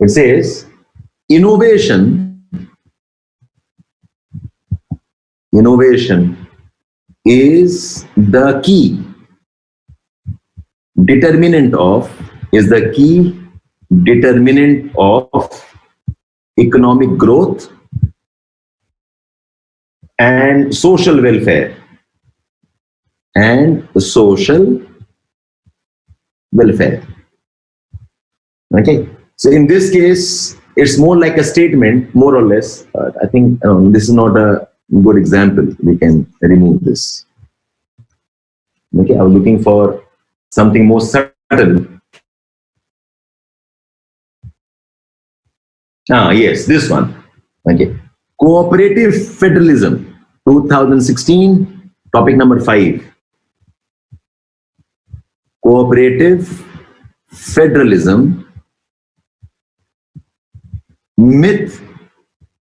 It says, innovation is the key determinant of economic growth and social welfare. Okay, so in this case, it's more like a statement, more or less. I think this is not a good example. We can remove this. Okay, I was looking for something more subtle. Yes, this one. Okay, cooperative federalism, 2016, topic number 5. Cooperative federalism, myth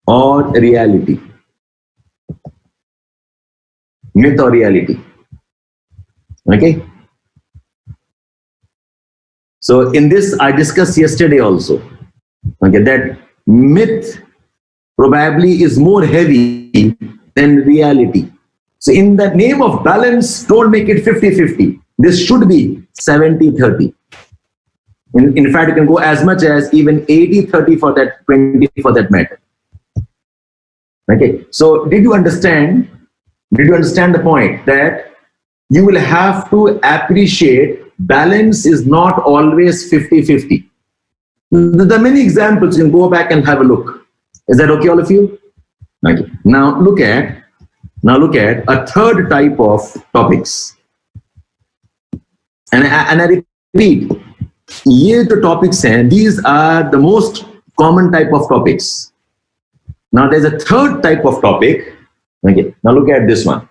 or reality? Myth or reality? Okay. So in this, I discussed yesterday also. Okay, that myth probably is more heavy than reality. So in the name of balance, don't make it 50-50. This should be 70-30. In fact, you can go as much as even 80-30 for that, 20 for that matter. Okay, so did you understand the point that you will have to appreciate balance is not always 50-50. There are many examples. You can go back and have a look. Is that okay, all of you? Okay. Now look at a third type of topics. And I repeat, ये तो topics हैं. These are the most common type of topics. Now there's a third type of topic. Okay. Now look at this one.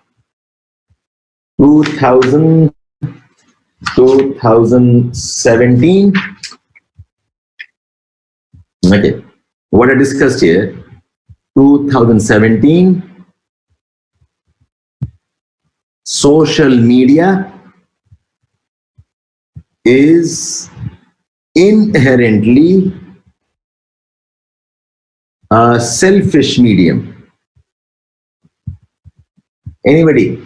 2017. Okay. What I discussed here, 2017, social media is inherently a selfish medium. Anybody?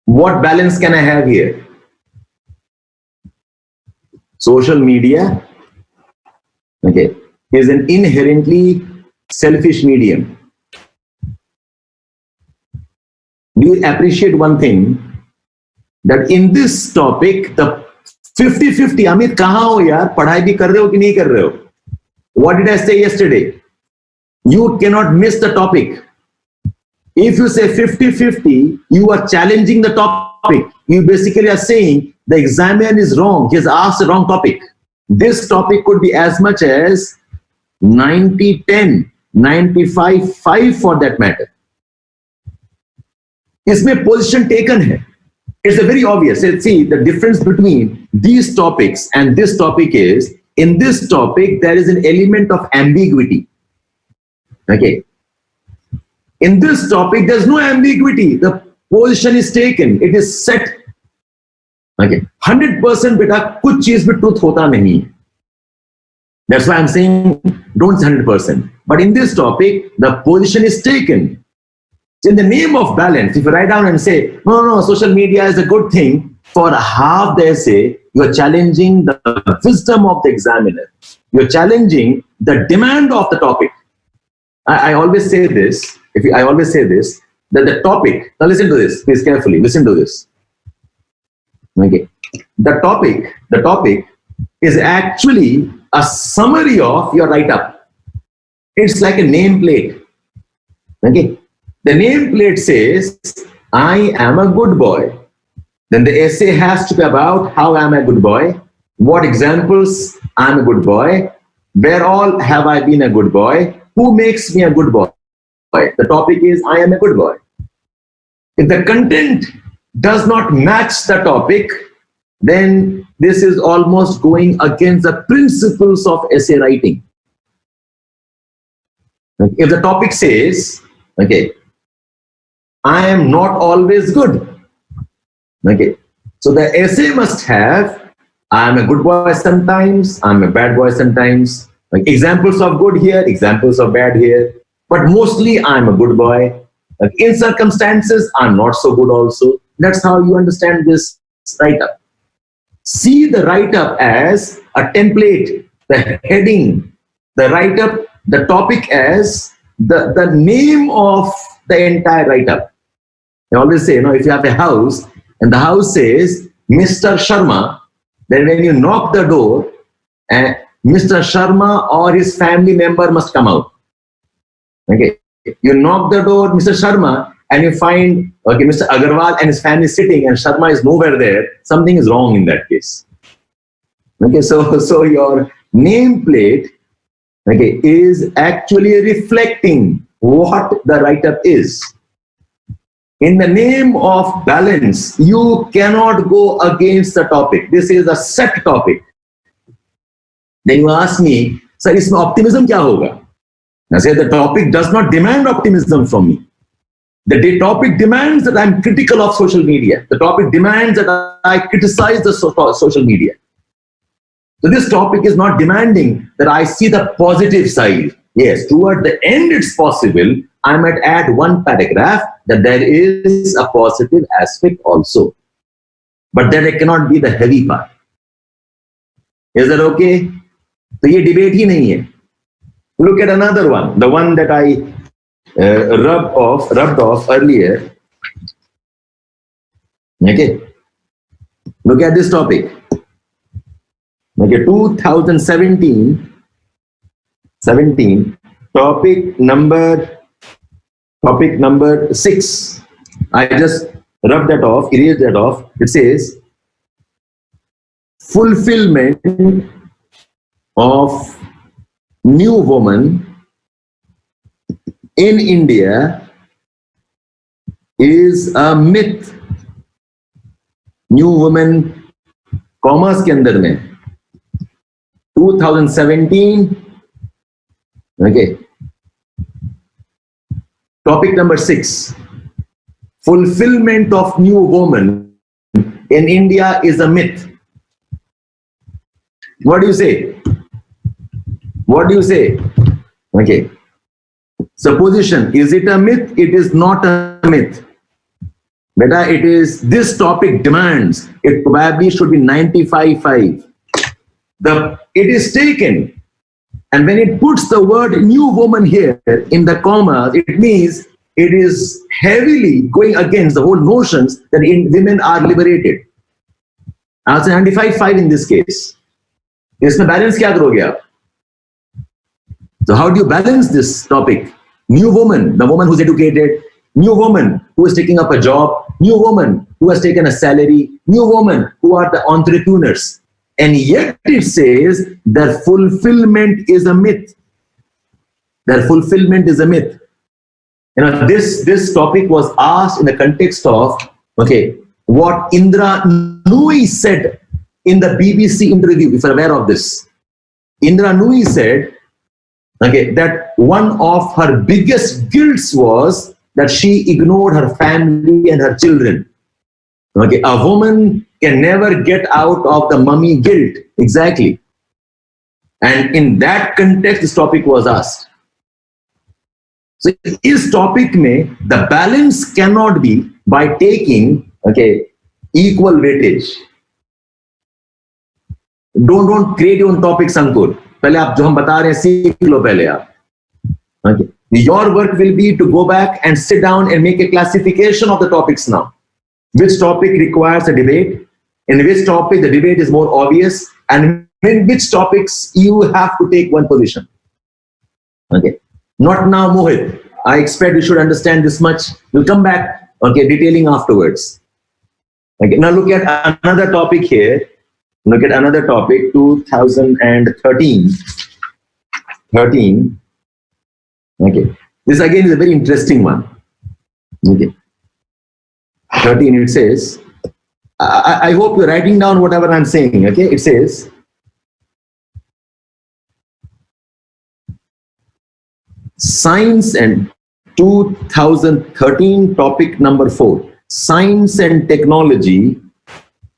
What balance can I have here? Social media, okay, is an inherently selfish medium. Do you appreciate one thing? That in this topic, the 50-50, Amit, kahan ho yaar? Padhai bhi kar rahe ho ki nahi kar rahe ho? What did I say yesterday? You cannot miss the topic. If you say 50-50, you are challenging the topic. You basically are saying the examiner is wrong. He has asked the wrong topic. This topic could be as much as 90-10, 95-5 for that matter. इसमें position taken है. It's a very obvious. Let's see the difference between these topics and this topic is, in this topic, there is an element of ambiguity. Okay. In this topic, there's no ambiguity. The position is taken. It is set. Okay. 100% beta, kuch cheez mein truth hota nahi. That's why I'm saying don't say 100%. But in this topic, the position is taken. So in the name of balance, if you write down and say, no, social media is a good thing, for half the essay, you're challenging the wisdom of the examiner. You're challenging the demand of the topic. I always say this, that the topic, now listen to this, please carefully, listen to this. Okay. The topic is actually a summary of your write-up. It's like a nameplate. Okay. The nameplate says, I am a good boy. Then the essay has to be about how I am a good boy, what examples I am a good boy, where all have I been a good boy, who makes me a good boy. The topic is, I am a good boy. If the content does not match the topic, then this is almost going against the principles of essay writing. If the topic says, okay, I am not always good, Okay. So the essay must have, I'm a good boy sometimes, I'm a bad boy sometimes. Like examples of good here, examples of bad here. But mostly I'm a good boy. Like in circumstances, I'm not so good also. That's how you understand this write-up. See the write-up as a template, the heading, the write-up, the topic as the name of the entire write-up. I always say, if you have a house and the house says Mr. Sharma, then when you knock the door, Mr. Sharma or his family member must come out. Okay, you knock the door, Mr. Sharma, and you find Mr. Agarwal and his family sitting, and Sharma is nowhere there. Something is wrong in that case. Okay, so your nameplate, is actually reflecting what the write-up is. In the name of balance, you cannot go against the topic. This is a set topic. Then you ask me, sir, isme optimism kya hoga? I say the topic does not demand optimism from me. The topic demands that I'm critical of social media. The topic demands that I criticize the social media. So this topic is not demanding that I see the positive side. Yes, toward the end it's possible I might add one paragraph that there is a positive aspect also. But that cannot be the heavy part. Is that okay? So ये debate ही नहीं है. Look at another one, the one that I rubbed off earlier. Okay. Look at this topic. Okay, 2017, topic number 6. I just rubbed that off, erased that off. It says fulfillment of new woman in India is a myth. New woman, commas के अंदर में 2017. Okay. Topic number 6. Fulfillment of new woman in India is a myth. What do you say? What do you say? Okay. Supposition. Is it a myth? It is not a myth. Beta, it is, this topic demands, it probably should be 95.5. It is taken, and when it puts the word new woman here in the commas, it means it is heavily going against the whole notions that women are liberated. I'll say 95.5 in this case. इसमें balance क्या करोगे आप? So how do you balance this topic? New woman, the woman who's educated, new woman who is taking up a job, new woman who has taken a salary, new woman who are the entrepreneurs. And yet it says that fulfillment is a myth. That fulfillment is a myth. This topic was asked in the context of, what Indra Nooyi said in the BBC interview, if you're aware of this. Indra Nooyi said, that one of her biggest guilts was that she ignored her family and her children. A woman can never get out of the mummy guilt. Exactly. And in that context, this topic was asked. So this topic mein, the balance cannot be by taking equal weightage. Don't create your own topics, Ankur. पहले आप जो हम बता रहे हैं सीख लो पहले आप. Your work will be to go back and sit down and make a classification of the topics now. Which topic requires a debate? In which topic the debate is more obvious? And in which topics you have to take one position? Not now, Mohit. I expect you should understand this much. We'll come back, detailing afterwards. Now look at another topic here. Look at another topic, 2013. This again is a very interesting one. 13, it says, I hope you're writing down whatever I'm saying. It says, Science and 2013, topic number 4. science and technology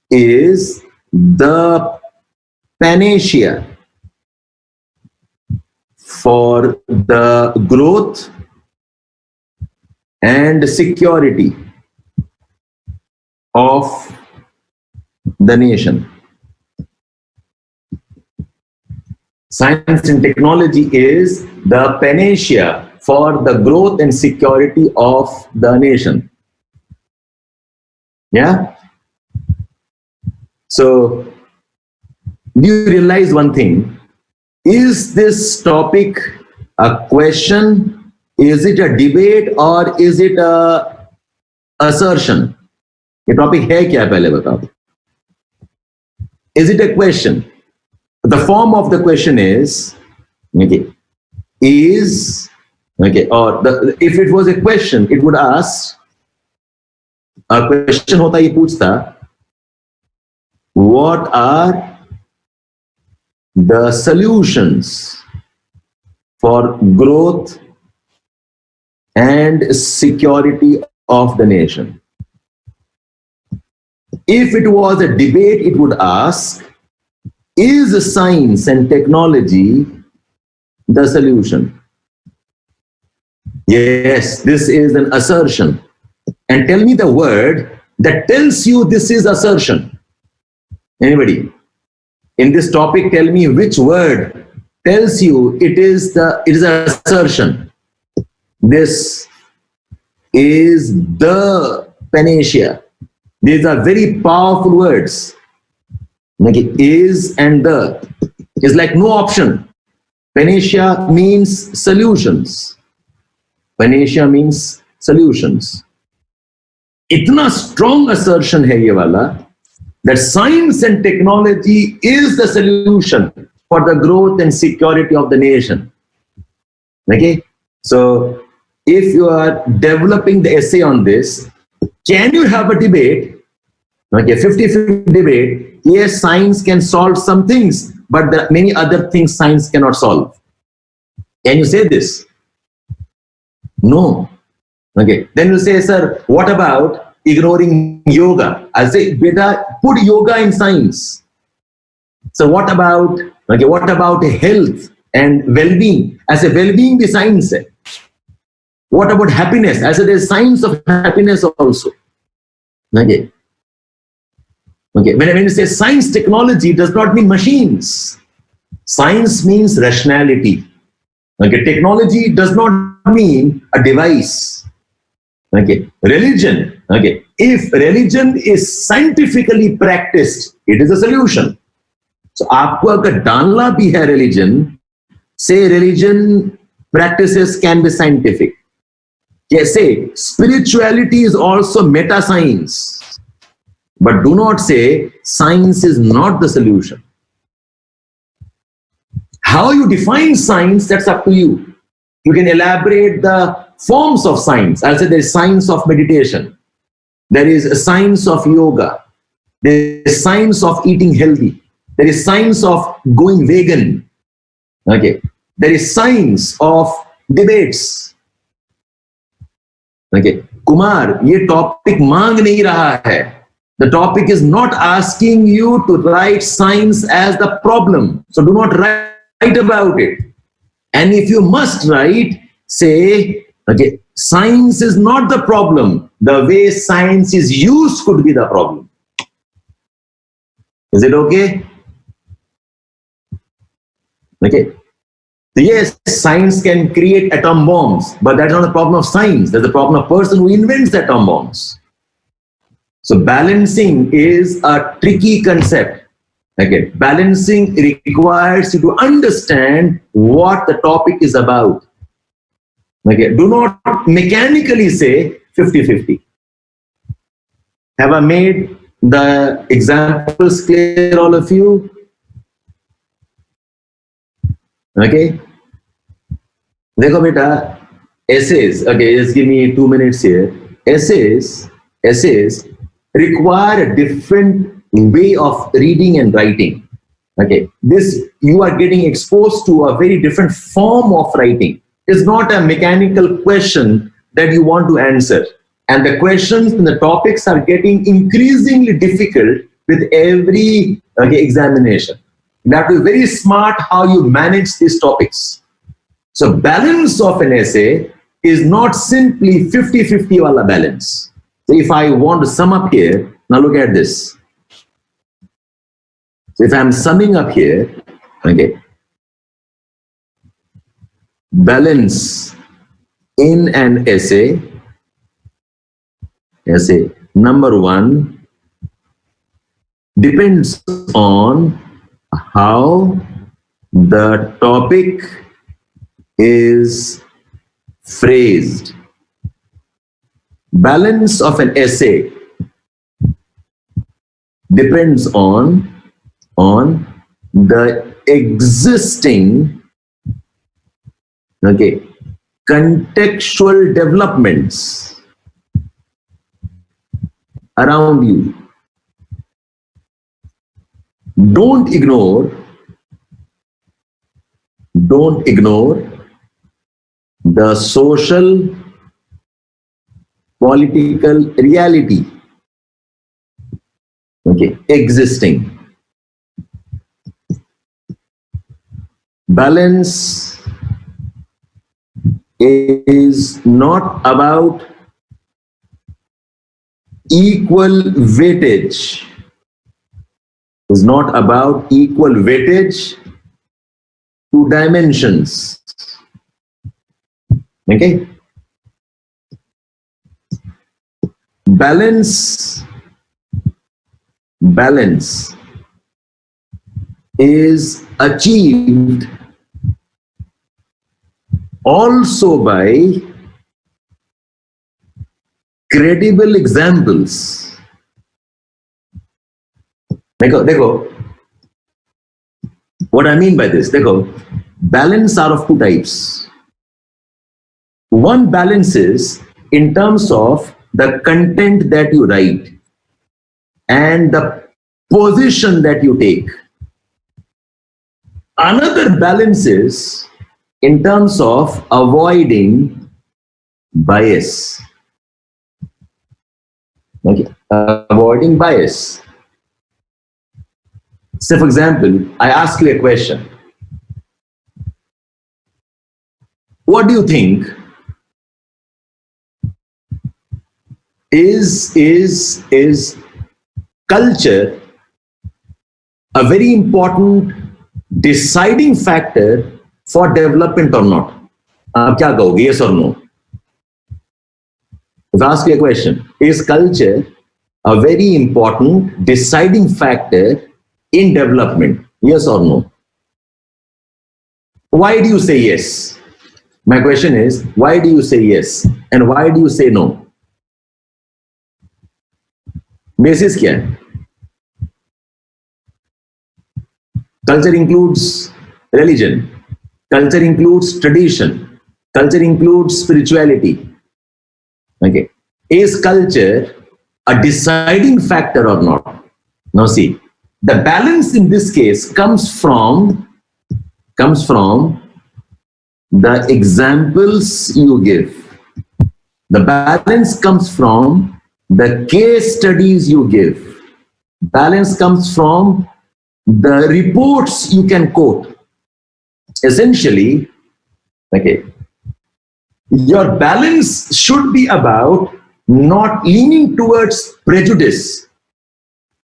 is the panacea for the growth and security of the nation. Science and technology is the panacea for the growth and security of the nation. Yeah? So, do you realize one thing? Is this topic a question? Is it a debate or is it a assertion? ये topic है क्या पहले बताओ? Is it a question? The form of the question is, okay, is, okay, or if it was a question, it would ask, a question होता ये पूछता, what are the solutions for growth and security of the nation? If it was a debate, it would ask, is science and technology the solution? Yes, this is an assertion. And tell me the word that tells you this is assertion. Anybody? In this topic, tell me which word tells you it is an assertion. This is the panacea. These are very powerful words. Like is and the is like no option. Panacea means solutions. Panacea means solutions. इतना strong assertion है ये वाला that science and technology is the solution for the growth and security of the nation. Okay, so if you are developing the essay on this, can you have a debate? Okay, 50-50 debate. Yes, science can solve some things, but there are many other things science cannot solve. Can you say this? No. Okay, then you say, sir, what about ignoring yoga? I'll say, beta, put yoga in science. So what about, okay, what about health and well-being? I say, well-being is science. What about happiness? I said, there's science of happiness also. Okay. Okay. When you say science technology, does not mean machines. Science means rationality. Okay. Technology does not mean a device. Okay. Religion. Okay. If religion is scientifically practiced, it is a solution. So, आपको अगर डालना भी है religion, say religion practices can be scientific. Yes, say spirituality is also meta science. But do not say science is not the solution. How you define science, that's up to you. You can elaborate the forms of science. I'll say there is science of meditation. There is a science of yoga. There is science of eating healthy. There is science of going vegan. Okay. There is science of debates. Okay. Kumar, ये topic मांग नहीं रहा है. The topic is not asking you to write science as the problem. So do not write about it. And if you must write, say, okay, science is not the problem. The way science is used could be the problem. Is it okay? Okay. Yes, science can create atom bombs, but that's not the problem of science. That's the problem of person who invents the atom bombs. So balancing is a tricky concept. Okay, balancing requires you to understand what the topic is about. Okay, do not mechanically say 50-50. Have I made the examples clear, all of you? Okay. देखो बेटा, essays. Okay, just give me 2 minutes here. Essays require a different way of reading and writing. Okay, this you are getting exposed to a very different form of writing. It's not a mechanical question that you want to answer. And the questions and the topics are getting increasingly difficult with every examination. You have to be very smart how you manage these topics. So balance of an essay is not simply 50-50 wala balance. So if I want to sum up here, now look at this. So if I'm summing up here, okay, balance in an essay, number one, depends on how the topic is phrased. Balance of an essay depends on the existing contextual developments around you. Don't ignore the social, political reality existing. Balance is not about equal weightage. Is not about equal weightage to dimensions. Okay? Balance is achieved also by credible examples. देखो, what I mean by this, देखो, balance are of two types. One balance is in terms of the content that you write and the position that you take. Another balance is in terms of avoiding bias. Avoiding bias. Say, for example, I ask you a question. What do you think is culture a very important deciding factor for development or not? आप क्या कहोगे, yes or no? If I ask you a question, is culture a very important deciding factor in development? Yes or no? Why do you say yes? My question is, why do you say yes? And why do you say no? Basis क्या है? Culture includes religion. Culture includes tradition. Culture includes spirituality. Okay. Is culture a deciding factor or not? Now see, the balance in this case comes from the examples you give. The balance comes from the case studies you give. Balance comes from the reports you can quote. Essentially, okay, your balance should be about not leaning towards prejudice.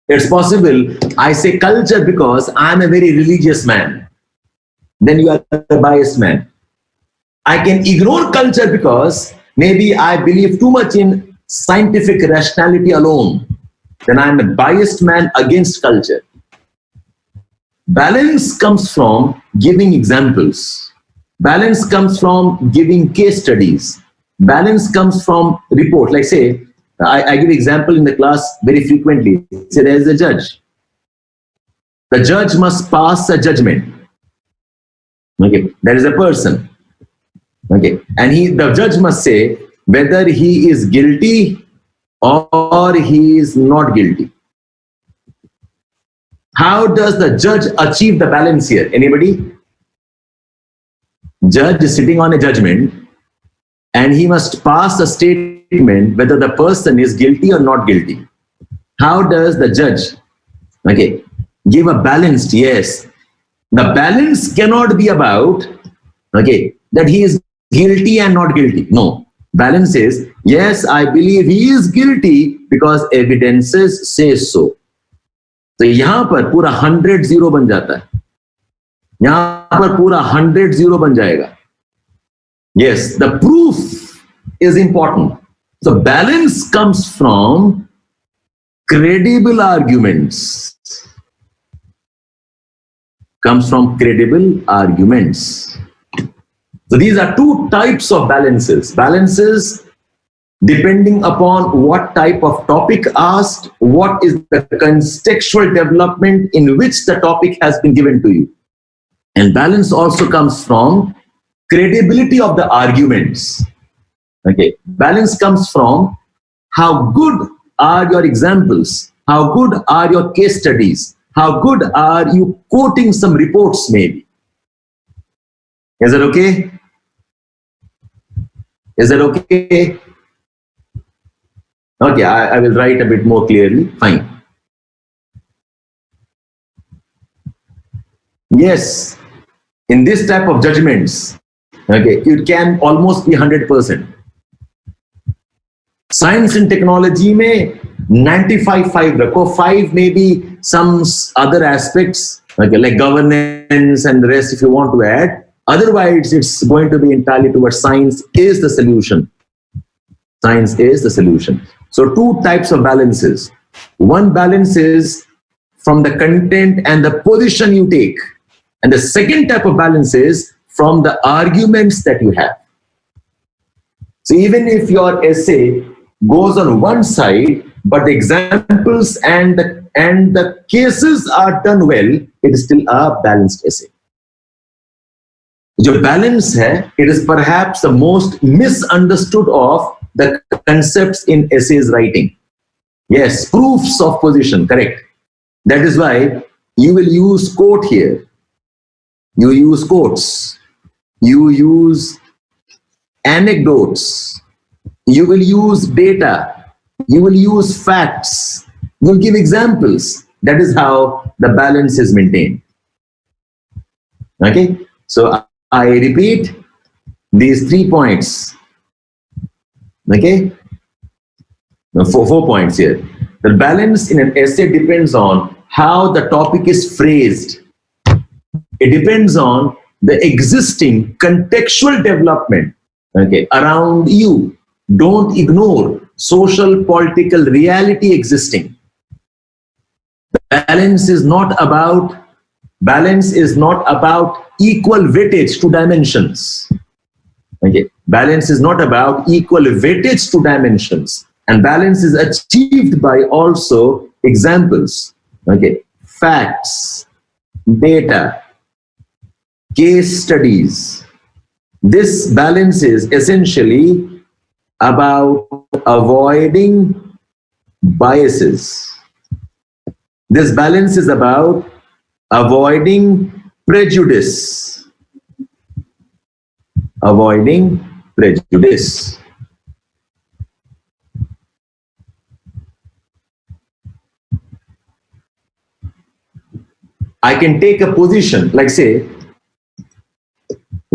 It's possible I say culture because I'm a very religious man. Then you are a biased man. I can ignore culture because maybe I believe too much in scientific rationality alone. Then I'm a biased man against culture. Balance comes from giving examples. Balance comes from giving case studies. Balance comes from report. Like say, I give example in the class very frequently. Say there is a judge. The judge must pass a judgment. Okay, there is a person. Okay, and the judge must say whether he is guilty or he is not guilty. How does the judge achieve the balance here? Anybody? Judge is sitting on a judgment and he must pass a statement statement whether the person is guilty or not guilty. How does the judge, okay, give a balanced yes? The balance cannot be about, okay, that he is guilty and not guilty. No. Balance is, yes, I believe he is guilty because evidences say so. तो यहां पर पूरा 100 0 बन जाता है. यहां पर पूरा 100 0 बन जाएगा. Yes, the proof is important. So balance comes from credible arguments. Comes from credible arguments. So these are two types of balances. Balances depending upon what type of topic asked, what is the contextual development in which the topic has been given to you. And balance also comes from credibility of the arguments. Okay, balance comes from how good are your examples, how good are your case studies, how good are you quoting some reports maybe. Is that okay? Is that okay? Okay, I will write a bit more clearly. Fine. Yes, in this type of judgments, okay, it can almost be 100%. Science and technology may 95-5 rako, 5 maybe some other aspects, okay, like governance and the rest if you want to add. Otherwise, it's going to be entirely towards science is the solution. Science is the solution. So two types of balances. One balance is from the content and the position you take. And the second type of balance is from the arguments that you have. So even if your essay goes on one side, but the examples and the cases are done well, it is still a balanced essay. जो balance है, it is perhaps the most misunderstood of the concepts in essays writing. Yes, proofs of position, correct. That is why you will use quote here. You use quotes. You use anecdotes. You will use data. You will use facts. You will give examples. That is how the balance is maintained. Okay, so I repeat these 3 points. Okay, now four points here. The balance in an essay depends on how the topic is phrased. It depends on the existing contextual development, okay, around you. Don't ignore social political reality existing. Balance is not about equal weightage to dimensions. Okay, balance is not about equal weightage to dimensions, and balance is achieved by also examples, okay, facts, data, case studies. This balance is essentially about avoiding biases. This balance is about avoiding prejudice. Avoiding prejudice. I can take a position, like say,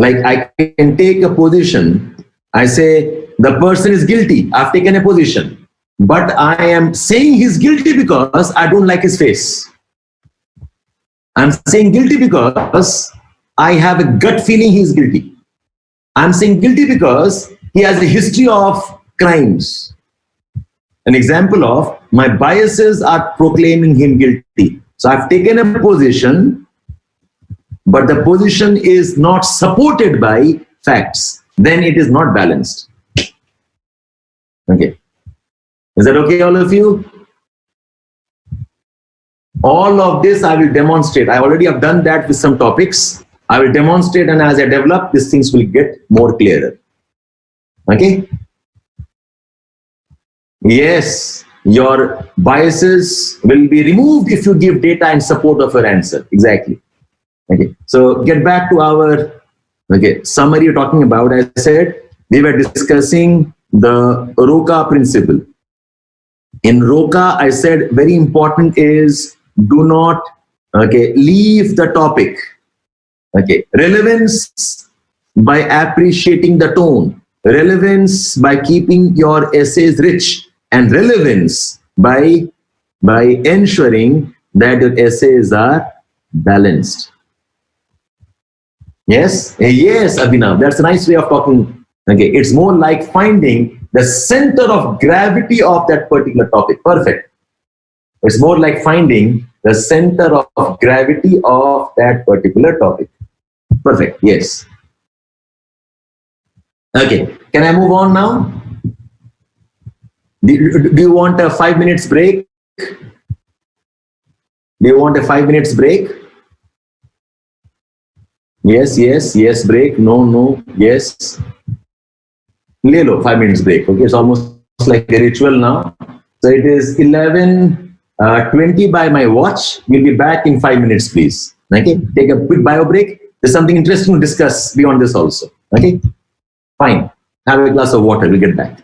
I can take a position, I say the person is guilty, I've taken a position, but I am saying he's guilty because I don't like his face. I'm saying guilty because I have a gut feeling he's guilty. I'm saying guilty because he has a history of crimes. An example of my biases are proclaiming him guilty. So I've taken a position, but the position is not supported by facts. Then it is not balanced. Okay. Is that okay, all of you? All of this I will demonstrate. I already have done that with some topics. I will demonstrate, and as I develop, these things will get more clearer. Okay? Yes, your biases will be removed if you give data in support of your answer. Exactly. Okay. So get back to our summary you're talking about. I said we were discussing the Roca principle. In Roca, I said very important is do not leave the topic. Okay, relevance by appreciating the tone, relevance by keeping your essays rich, and relevance by ensuring that your essays are balanced. Yes, yes, Abhinav, that's a nice way of talking. Okay, it's more like finding the center of gravity of that particular topic. Perfect. It's more like finding the center of gravity of that particular topic. Perfect. Yes. Okay. Can I move on now? Do you want a 5 minutes break? Do you want a 5 minutes break? Yes, yes, yes, break. No, no, yes. Le lo, 5 minutes break. Okay, it's almost like a ritual now. So it is 11:20 by my watch. We'll be back in 5 minutes, please. Okay, take a quick bio break. There's something interesting to discuss beyond this also. Okay, fine. Have a glass of water. We'll get back.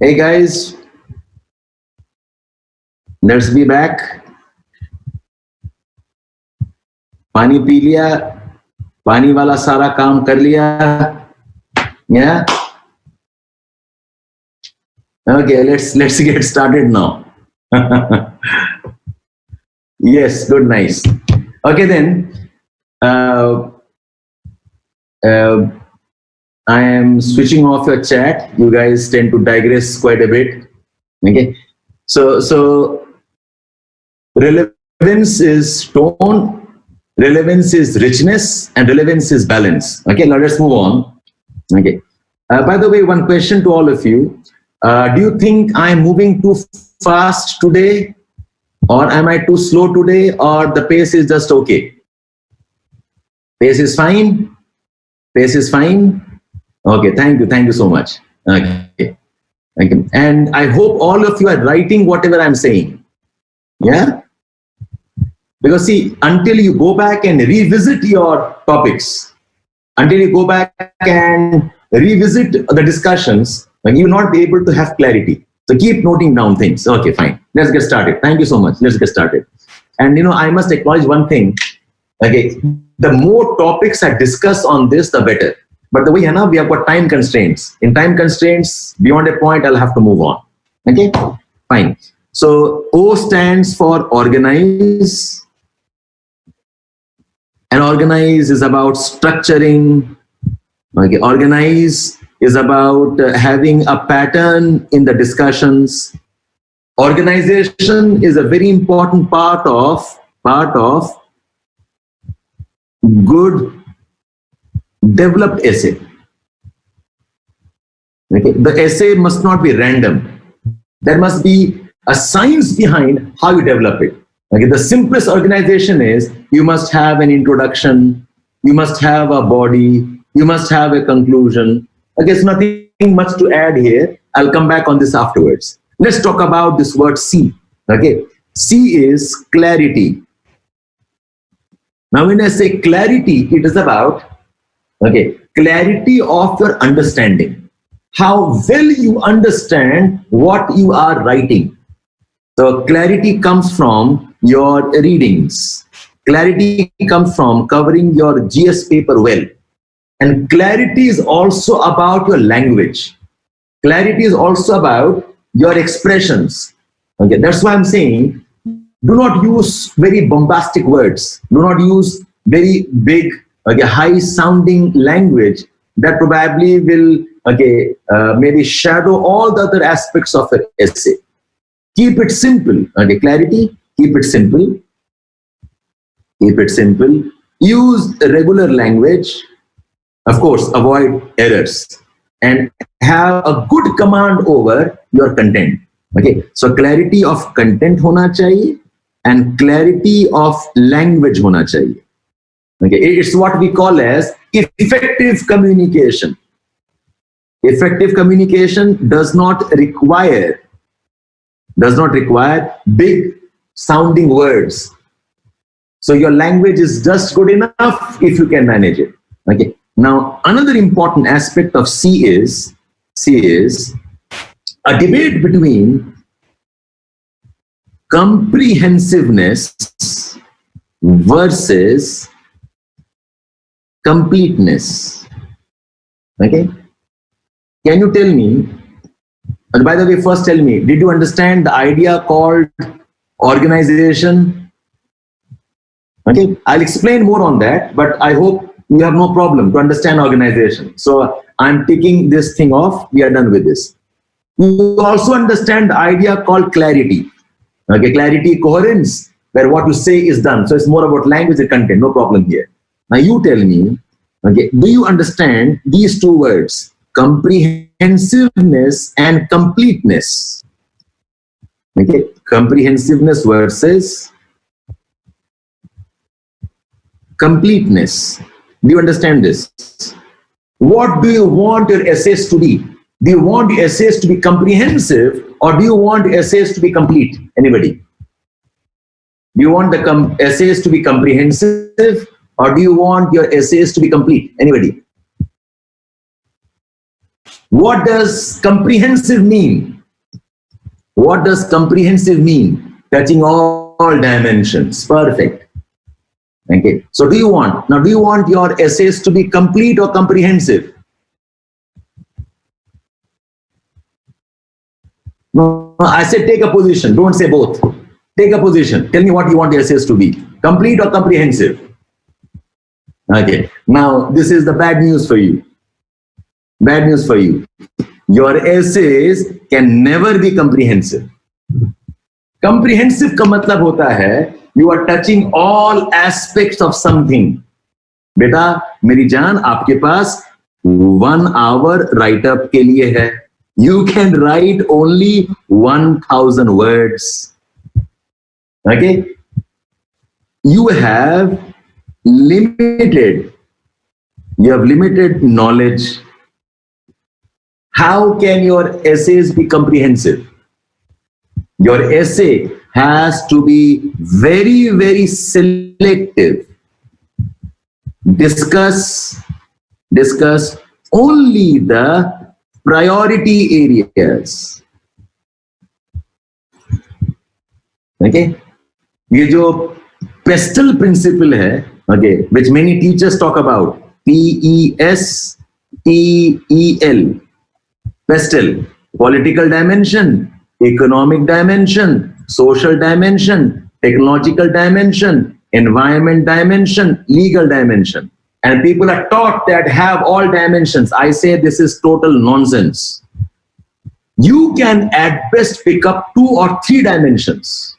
Hey guys, let's be back. पानी P लिया, पानी वाला सारा काम कर लिया. Yeah. Okay, let's get started now. Yes, good, nice. Okay then. I am switching off your chat. You guys tend to digress quite a bit. Okay. So relevance is tone, relevance is richness, and relevance is balance. Okay, now let's move on. Okay. By the way, one question to all of you. Do you think I'm moving too fast today? Or am I too slow today? Or the pace is just okay? Pace is fine? Pace is fine? Okay, thank you. Thank you so much. Okay. Thank you. And I hope all of you are writing whatever I'm saying. Yeah? Because see, until you go back and revisit your topics, until you go back and revisit the discussions, you will not be able to have clarity. So keep noting down things. Okay, fine. Let's get started. Thank you so much. Let's get started. And I must acknowledge one thing. Okay, the more topics are discussed on this, the better. But the way we have got time constraints. In time constraints, beyond a point, I'll have to move on. Okay, fine. So O stands for organize. And organize is about structuring. Okay, organize is about having a pattern in the discussions. Organization is a very important part of good developed essay. Okay, the essay must not be random. There must be a science behind how you develop it. Okay, the simplest organization is you must have an introduction, you must have a body, you must have a conclusion. Okay, there's nothing much to add here. I'll come back on this afterwards. Let's talk about this word C. Okay, C is clarity. Now, when I say clarity, it is about clarity of your understanding. How well you understand what you are writing. So clarity comes from your readings. Clarity comes from covering your GS paper well. And clarity is also about your language. Clarity is also about your expressions. Okay, that's why I'm saying do not use very bombastic words. Do not use very big, high sounding language that probably will maybe shadow all the other aspects of your essay. Keep it simple. Okay, clarity, keep it simple. Keep it simple. Use regular language. Of course, avoid errors and have a good command over your content. Okay, so clarity of content hona chahiye and clarity of language hona chahiye. Okay, it's what we call as effective communication. Effective communication does not require big sounding words. So your language is just good enough if you can manage it. Okay. Now, another important aspect of C is a debate between comprehensiveness versus completeness. Okay. Can you tell me, and by the way, first tell me, did you understand the idea called organization? Okay, I'll explain more on that, but I hope you have no problem to understand organization. So I'm taking this thing off. We are done with this. You also understand the idea called clarity. Okay, clarity, coherence, where what you say is done. So it's more about language and content. No problem here. Now you tell me, okay, do you understand these two words? Comprehensiveness and completeness. Okay, comprehensiveness versus completeness. Do you understand this? What do you want your essays to be? Do you want your essays to be comprehensive or do you want essays to be complete? Anybody? Do you want the essays to be comprehensive or do you want your essays to be complete? Anybody? What does comprehensive mean? What does comprehensive mean? Touching all dimensions. Perfect. Okay. So do you want your essays to be complete or comprehensive? No, I said take a position. Don't say both. Take a position. Tell me what you want your essays to be. Complete or comprehensive? Okay. Now, this is the bad news for you. Bad news for you. Your essays can never be comprehensive. Comprehensive का मतलब होता है you are touching all aspects of something. बेटा मेरी जान आपके पास 1 hour write up के लिए है. You can write only 1000 words. Okay? You have limited knowledge. How can your essays be comprehensive? Your essay has to be very, very selective. Discuss only the priority areas. Okay? ये जो pestle principle है, okay, which many teachers talk about, PESTEL, pestle, political dimension, economic dimension, social dimension, technological dimension, environment dimension, legal dimension. And people are taught that have all dimensions. I say this is total nonsense. You can at best pick up 2 or 3 dimensions.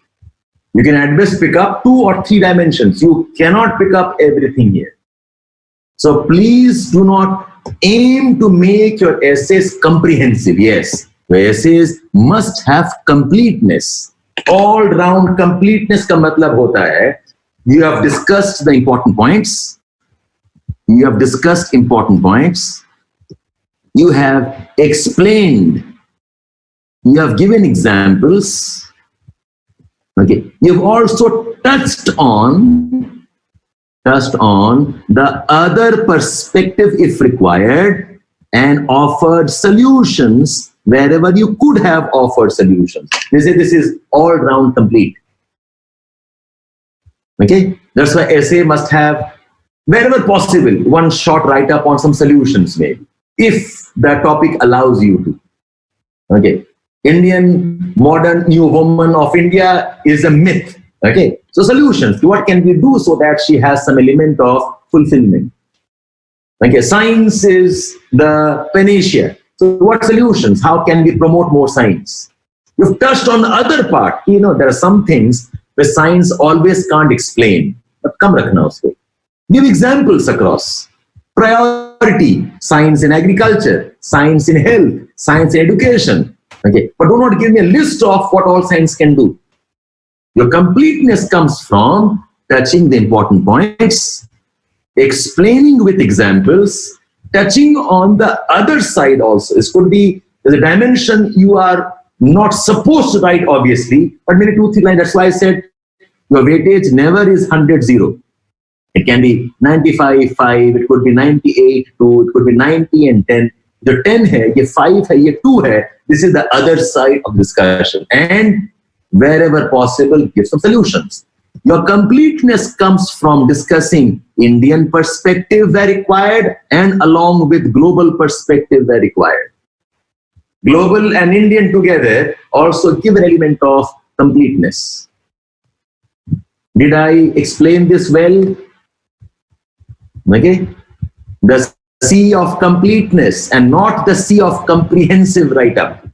You can at best pick up 2 or 3 dimensions. You cannot pick up everything here. So please do not aim to make your essays comprehensive. Yes, your essays must have completeness. All-round completeness का मतलब होता है you have discussed the important points. You have discussed important points. You have explained. You have given examples. Okay. You've also touched on the other perspective if required and offered solutions wherever you could have offered solutions. They say this is all round complete. Okay. That's why essay must have, wherever possible, one short write-up on some solutions maybe, if the topic allows you to. Okay. Indian modern new woman of India is a myth. Okay. So solutions, what can we do so that she has some element of fulfillment? Okay. Science is the panacea. So what solutions? How can we promote more science? You've touched on the other part. You know, there are some things where science always can't explain. But come rakhna usko. Give examples across. Priority, science in agriculture, science in health, science in education. Okay, but do not give me a list of what all science can do. Your completeness comes from touching the important points, explaining with examples, touching on the other side also. This could be the dimension you are not supposed to write, obviously, but maybe 2-3 lines. That's why I said your weightage never is 100-0. It can be 95-5, it could be 98-2, it could be 90 and 10. The 10 hai, ye 5 hai, ye 2 hai. This is the other side of discussion. And wherever possible, give some solutions. Your completeness comes from discussing Indian perspective where required and along with global perspective where required. Global and Indian together also give an element of completeness. Did I explain this well? Okay. The sea of completeness and not the sea of comprehensive write-up.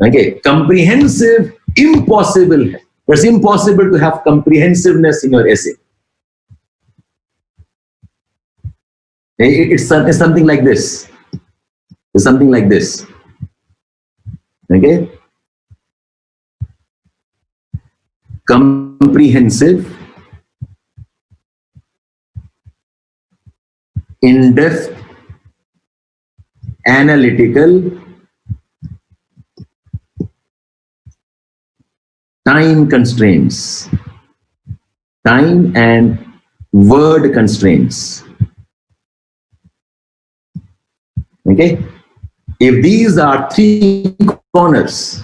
Okay. Comprehensive, impossible. It's impossible to have comprehensiveness in your essay. It's something like this. It's something like this. Okay. Comprehensive, in-depth, analytical, time constraints, time and word constraints. Okay. if these are three corners,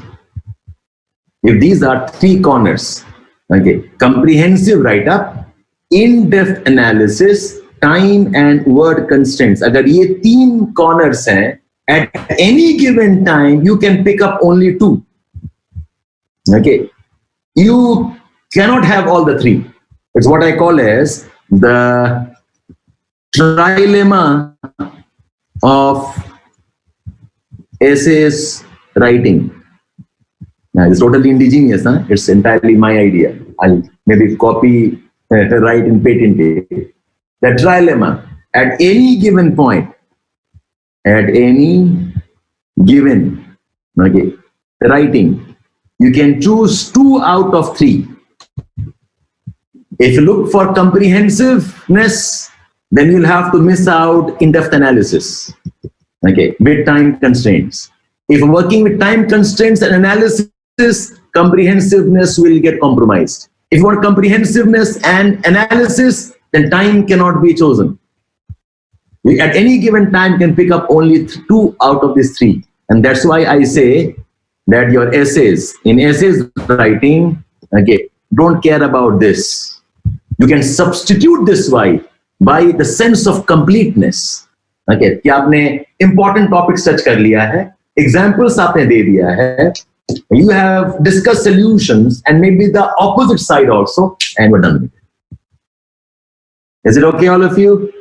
okay, comprehensive write-up, in-depth analysis, time and word constraints. अगर ये तीन corners हैं, at any given time you can pick up only two. Okay, you cannot have all the three. It's what I call as the trilemma of essays writing. Now, it's totally indigenous, huh? It's entirely my idea. I'll maybe copy, write and patent it. The trilemma at any given point, okay, writing, you can choose 2 out of 3. If you look for comprehensiveness, then you'll have to miss out in-depth analysis, okay, with time constraints. If you're working with time constraints and analysis, comprehensiveness will get compromised. If you want comprehensiveness and analysis, then time cannot be chosen. You, at any given time, can pick up only 2 out of these 3. And that's why I say that your essays, in essays writing, okay, don't care about this. You can substitute this by the sense of completeness. Okay, कि आपने important topics touch कर लिया है, examples आपने दे दिया है, you have discussed solutions and maybe the opposite side also, and we're done with it. Is it okay, all of you?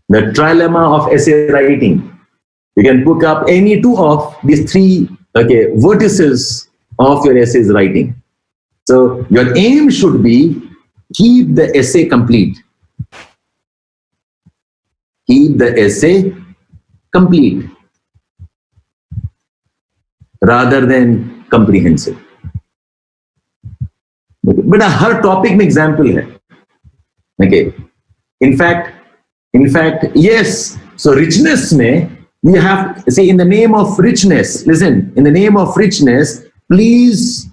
The trilemma of essay writing. You can pick up any 2 of these 3, okay, vertices of your essays writing. So your aim should be keep the essay complete. Keep the essay complete rather than comprehensive. But her topic में example है. Okay. In fact, yes. So richness में you have say in the name of richness. Listen, in the name of richness, please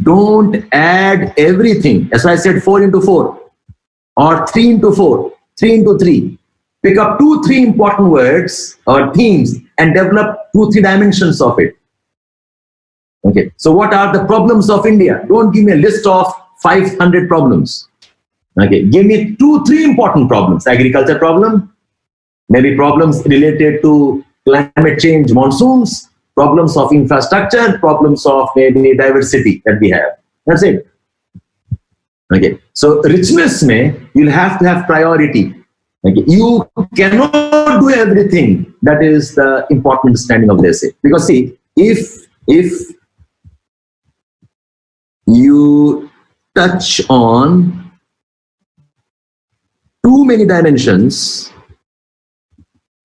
don't add everything. That's why I said 4 into 4 or 3 into 4, 3 into 3. Pick up 2-3 important words or themes and develop 2-3 dimensions of it. Okay. So what are the problems of India? Don't give me a list of 500 problems. Okay. Give me 2-3 important problems. Agriculture problem, maybe problems related to climate change, monsoons, problems of infrastructure, problems of maybe diversity that we have. That's it. Okay. So richness mein, you'll have to have priority. Okay. You cannot do everything. That is the important understanding of the essay. Because see, if you touch on too many dimensions,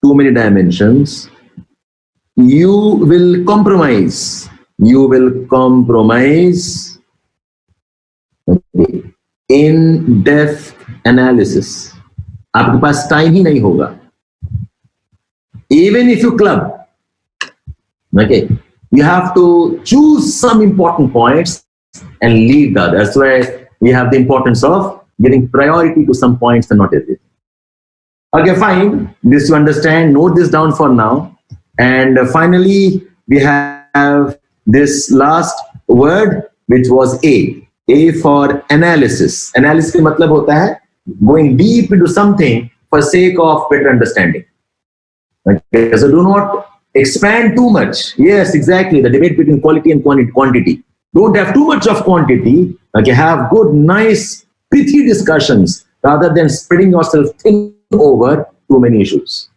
you will compromise. Okay. In-depth analysis. आपके पास time ही नहीं होगा. Even if you club, okay, you have to choose some important points and leave the others. That's why we have the importance of giving priority to some points and not everything. Okay, fine. This you understand. Note this down for now. And finally, we have this last word, which was A. A for analysis. Analysis का मतलब होता है going deep into something for sake of better understanding. Okay, so do not expand too much. Yes, exactly. The debate between quality and quantity. Don't have too much of quantity. Okay, have good, nice, pithy discussions rather than spreading yourself thin over too many issues.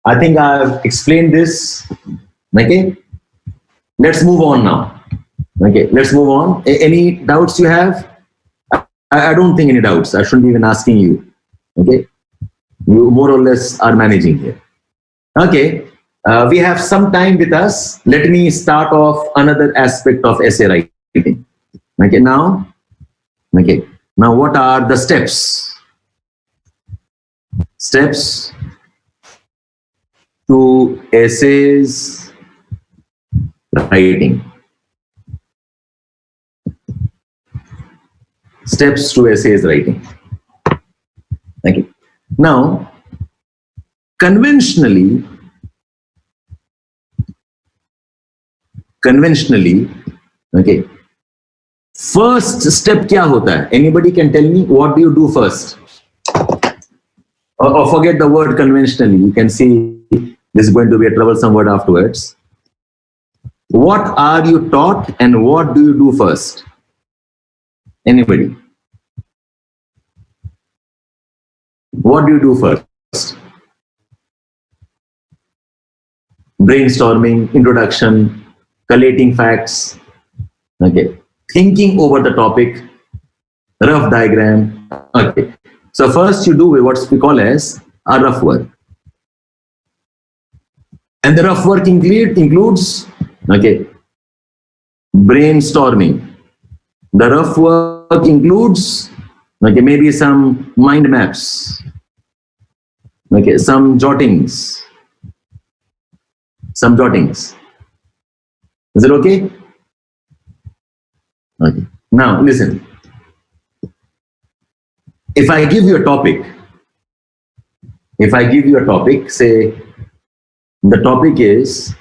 I think I've explained this. Okay, let's move on now. Okay, let's move on. Any doubts you have? I don't think any doubts. I shouldn't be even asking you. Okay, you more or less are managing here. Okay, we have some time with us. Let me start off another aspect of essay writing. Okay, now what are the steps? Steps to essays writing. Steps to essays writing. Okay. Now, conventionally, okay, first step क्या होता है? Anybody can tell me what do you do first? Or forget the word conventionally. You can see this is going to be a troublesome word afterwards. What are you taught and what do you do first? Anybody? What do you do first? Brainstorming, introduction, collating facts, okay, thinking over the topic, rough diagram. Okay, so first you do what we call as a rough work, and the rough work includes okay, brainstorming. The rough work includes okay, maybe some mind maps, okay, some jottings. Is it okay? Okay. Now listen. If I give you a topic, say the topic is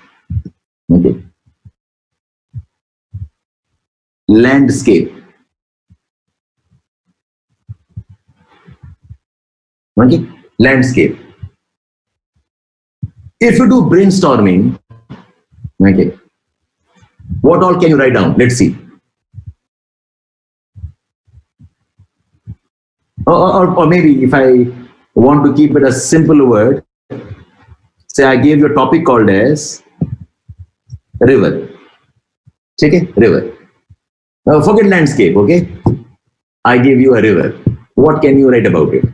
okay, landscape. Okay, landscape. If you do brainstorming, okay, what all can you write down? Let's see. Or maybe if I want to keep it a simple word, say I gave you a topic called as river. Okay, river. Now forget landscape, okay? I gave you a river. What can you write about it?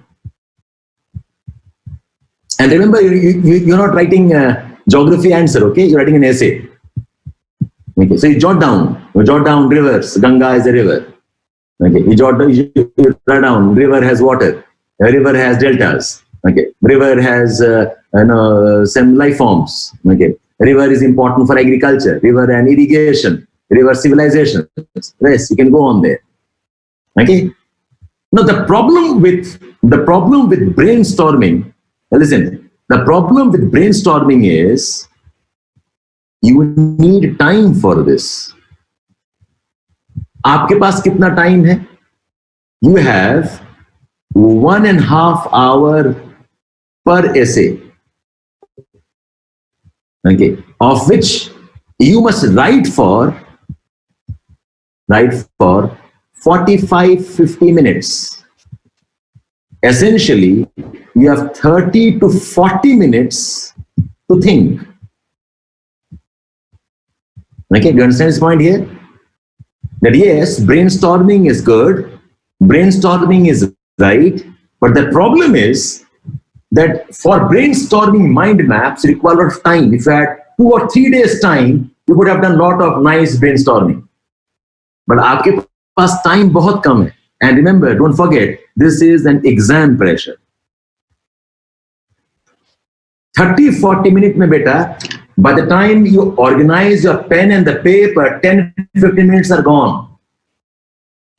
And remember, you're not writing a geography answer, okay? You're writing an essay. Okay, so you jot down rivers. Ganga is a river. Okay, you write down river has water. A river has deltas. Okay, river has some life forms. Okay, river is important for agriculture. River and irrigation. River civilization. Yes, you can go on there. Okay. Now the problem with brainstorming. Listen, the problem with brainstorming is you need time for this. आपके पास कितना time है? You have 1.5 hours per essay. Okay, of which you must write for 45-50 minutes. Essentially, you have 30 to 40 minutes to think. Okay, do you understand this point here? That yes, brainstorming is good, brainstorming is right, but the problem is that for brainstorming mind maps require a lot of time. If you had 2 or 3 days time, you would have done a lot of nice brainstorming. But आपके पास time बहुत कम है. And remember, don't forget, this is an exam pressure. 30-40 minutes में बेटा, by the time you organize your pen and the paper, 10-15 minutes are gone.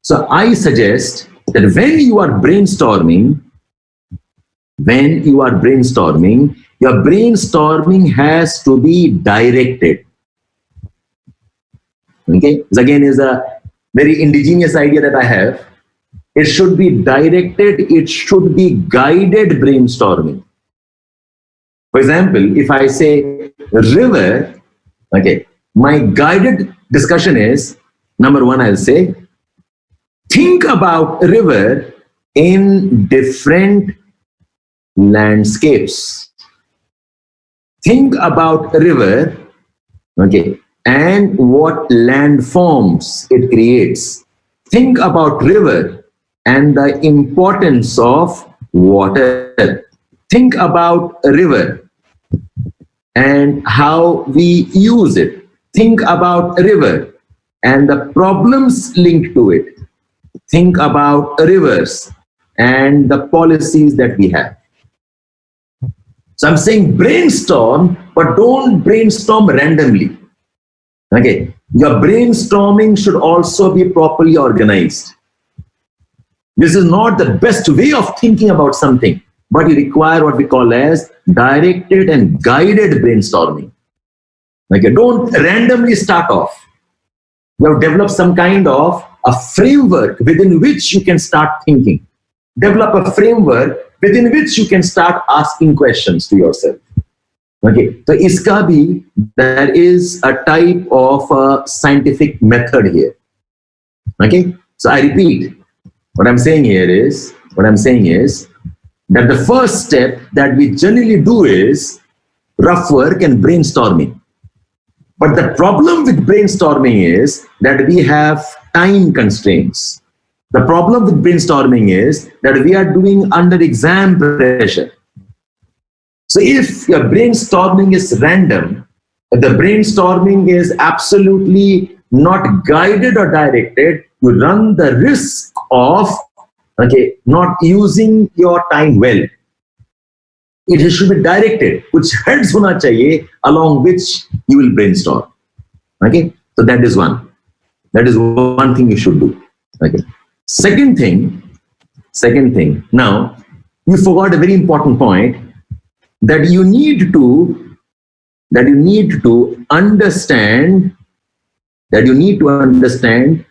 So I suggest that when you are brainstorming, your brainstorming has to be directed. Okay, this again is a very indigenous idea that I have. It should be directed, it should be guided brainstorming. For example, if I say river, okay, my guided discussion is, number one, I'll say, think about river in different landscapes. Think about river, okay, and what landforms it creates. Think about river and the importance of water. Think about a river and how we use it. Think about a river and the problems linked to it. Think about rivers and the policies that we have. So I'm saying brainstorm, but don't brainstorm randomly. Okay, your brainstorming should also be properly organized. This is not the best way of thinking about something. but you require what we call as directed and guided brainstorming. Okay, don't randomly start off. You have developed some kind of a framework within which you can start thinking. Develop a framework within which you can start asking questions to yourself. Okay, so iska bhi, there is a type of a scientific method here. Okay, so I repeat, what I'm saying is that the first step that we generally do is rough work and brainstorming. But the problem with brainstorming is that we have time constraints. The problem with brainstorming is that we are doing under exam pressure. So if your brainstorming is random, the brainstorming is absolutely not guided or directed, you run the risk of not using your time well. It should be directed, which heads hona chahiye, along which you will brainstorm. Okay, so that is one. That is one thing you should do. Okay. Second thing. Now, you forgot a very important point, that you need to understand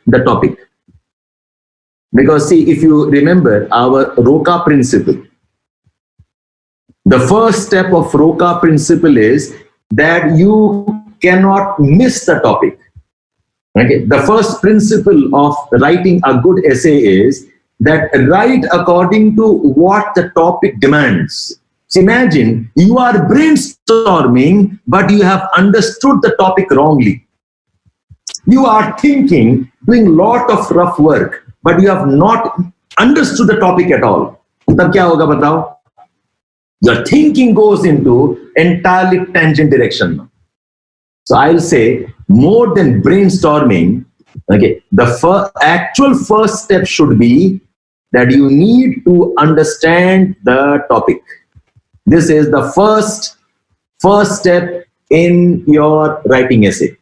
the topic. Because see, if you remember our ROCA principle, the first step of ROCA principle is that you cannot miss the topic. Okay, the first principle of writing a good essay is that write according to what the topic demands. So imagine you are brainstorming, but you have understood the topic wrongly. You are thinking, doing a lot of rough work, but you have not understood the topic at all. Tab kya hoga batao? Your thinking goes into entirely tangent direction. So I'll say, more than brainstorming, okay, the actual first step should be that you need to understand the topic. This is the first step in your writing essay.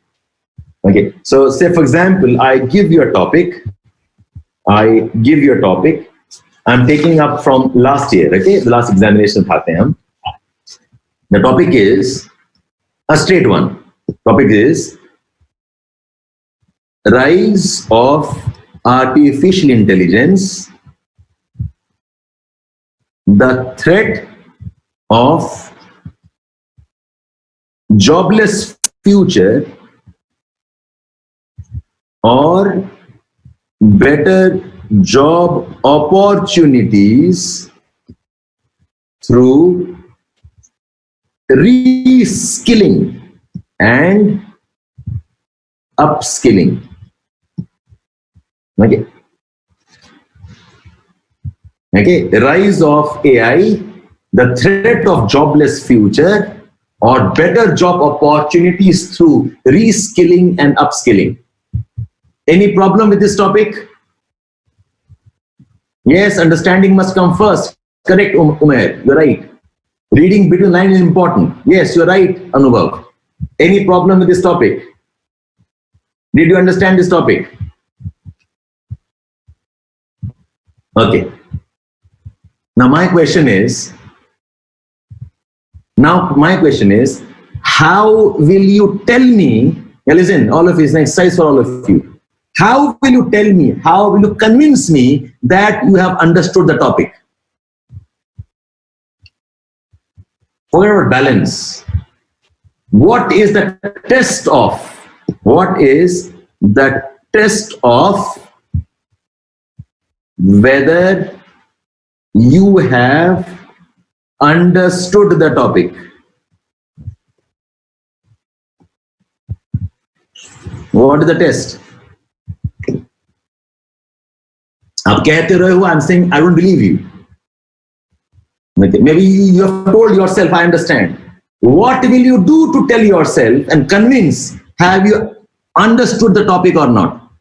Okay, so say for example, I give you a topic. I'm taking up from last year. Okay, the last examination. The topic is a straight one. Topic is rise of artificial intelligence, the threat of jobless future or better job opportunities through reskilling and upskilling. Okay. Rise of AI, the threat of jobless future or better job opportunities through reskilling and upskilling. Any problem with this topic? Yes, understanding must come first. Correct, Umair, you're right. Reading between lines is important. Yes, you're right, Anubhav. Any problem with this topic? Did you understand this topic? Okay. Now my question is, how will you tell me, listen, all of you, it's an exercise for all of you. How will you tell me, how will you convince me that you have understood the topic? Forget about balance. What is the test of? What is the test of whether you have understood the topic? What is the test? आप कहते रहे हो, I'm saying I don't believe you. Maybe you have told yourself, I understand. What will you do to tell yourself and convince, have you understood the topic or not?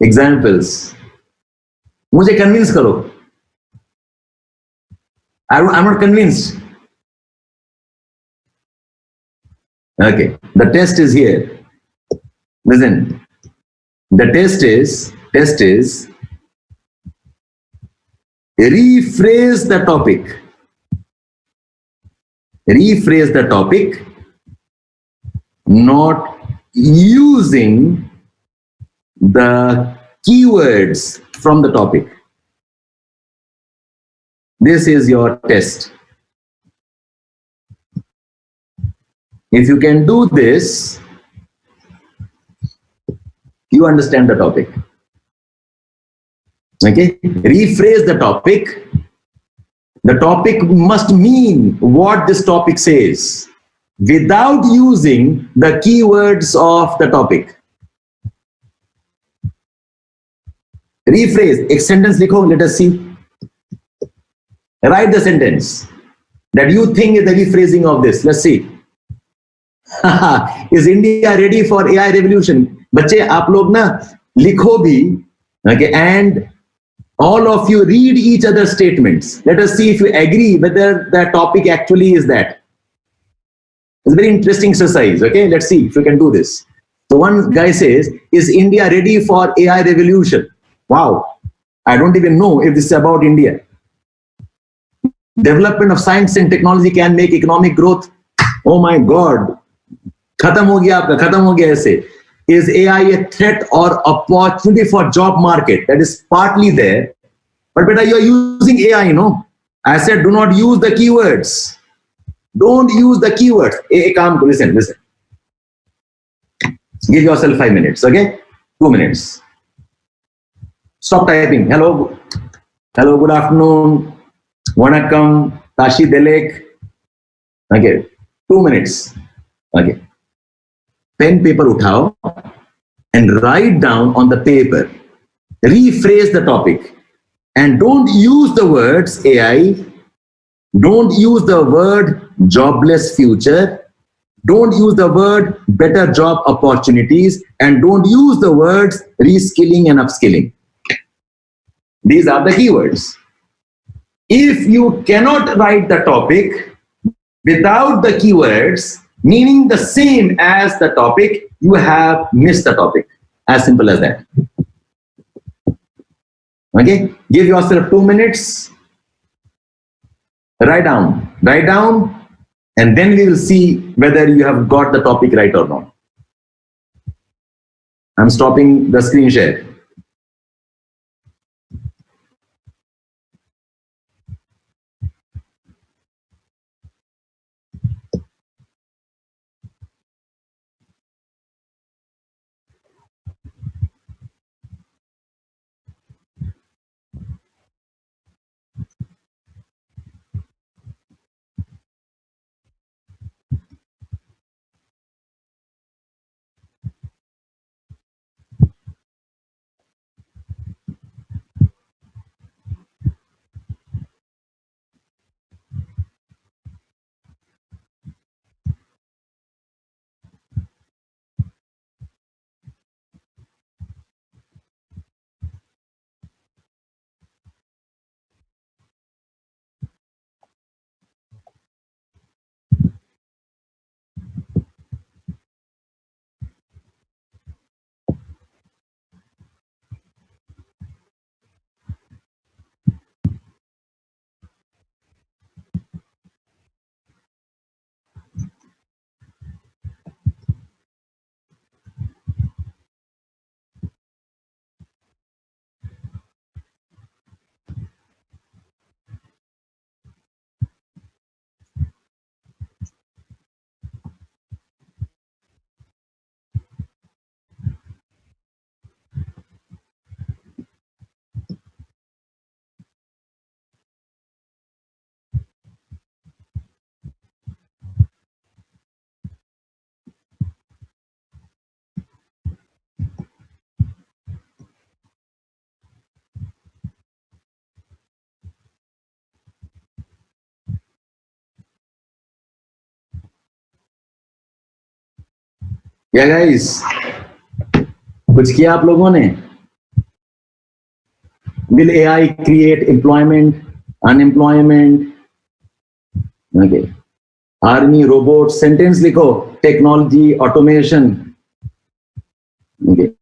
Examples. मुझे convince करो. I'm not convinced. Okay, the test is here. Listen, The test is rephrase the topic. Rephrase the topic, not using the keywords from the topic. This is your test. If you can do this, you understand the topic. Okay? Rephrase the topic. The topic must mean what this topic says without using the keywords of the topic. Rephrase. एक sentence लिखो. Let us see. Write the sentence that you think is the rephrasing of this. Let's see. Is India ready for AI revolution? बच्चे आप लोग ना लिखो भी. Okay, and all of you read each other's statements. Let us see if you agree whether the topic actually is that. It's a very interesting exercise. Okay, let's see if you can do this. So one guy says, is India ready for AI revolution? Wow, I don't even know if this is about India. Development of science and technology can make economic growth. Oh my God. खत्म हो गया आपका, खत्म हो गया ऐसे. Is AI a threat or opportunity for job market? That is partly there. But beta, you are using AI, no? I said do not use the keywords. Don't use the keywords. Listen. Give yourself 5 minutes, okay? 2 minutes. Stop typing. Hello, good afternoon. Vanakkam, Tashi Delek. Okay, 2 minutes. Okay. Pen paper uthao and write down on the paper. Rephrase the topic. And don't use the words AI. Don't use the word jobless future. Don't use the word better job opportunities. And don't use the words reskilling and upskilling. These are the keywords. If you cannot write the topic without the keywords, meaning the same as the topic, you have missed the topic. As simple as that. Okay, give yourself 2 minutes. Write down, and then we will see whether you have got the topic right or not. I'm stopping the screen share. Yeah, guys, कुछ किया आप लोगों ने? Will AI create employment, unemployment? Okay. Army, robots, sentence लिखो. Technology, automation. Okay.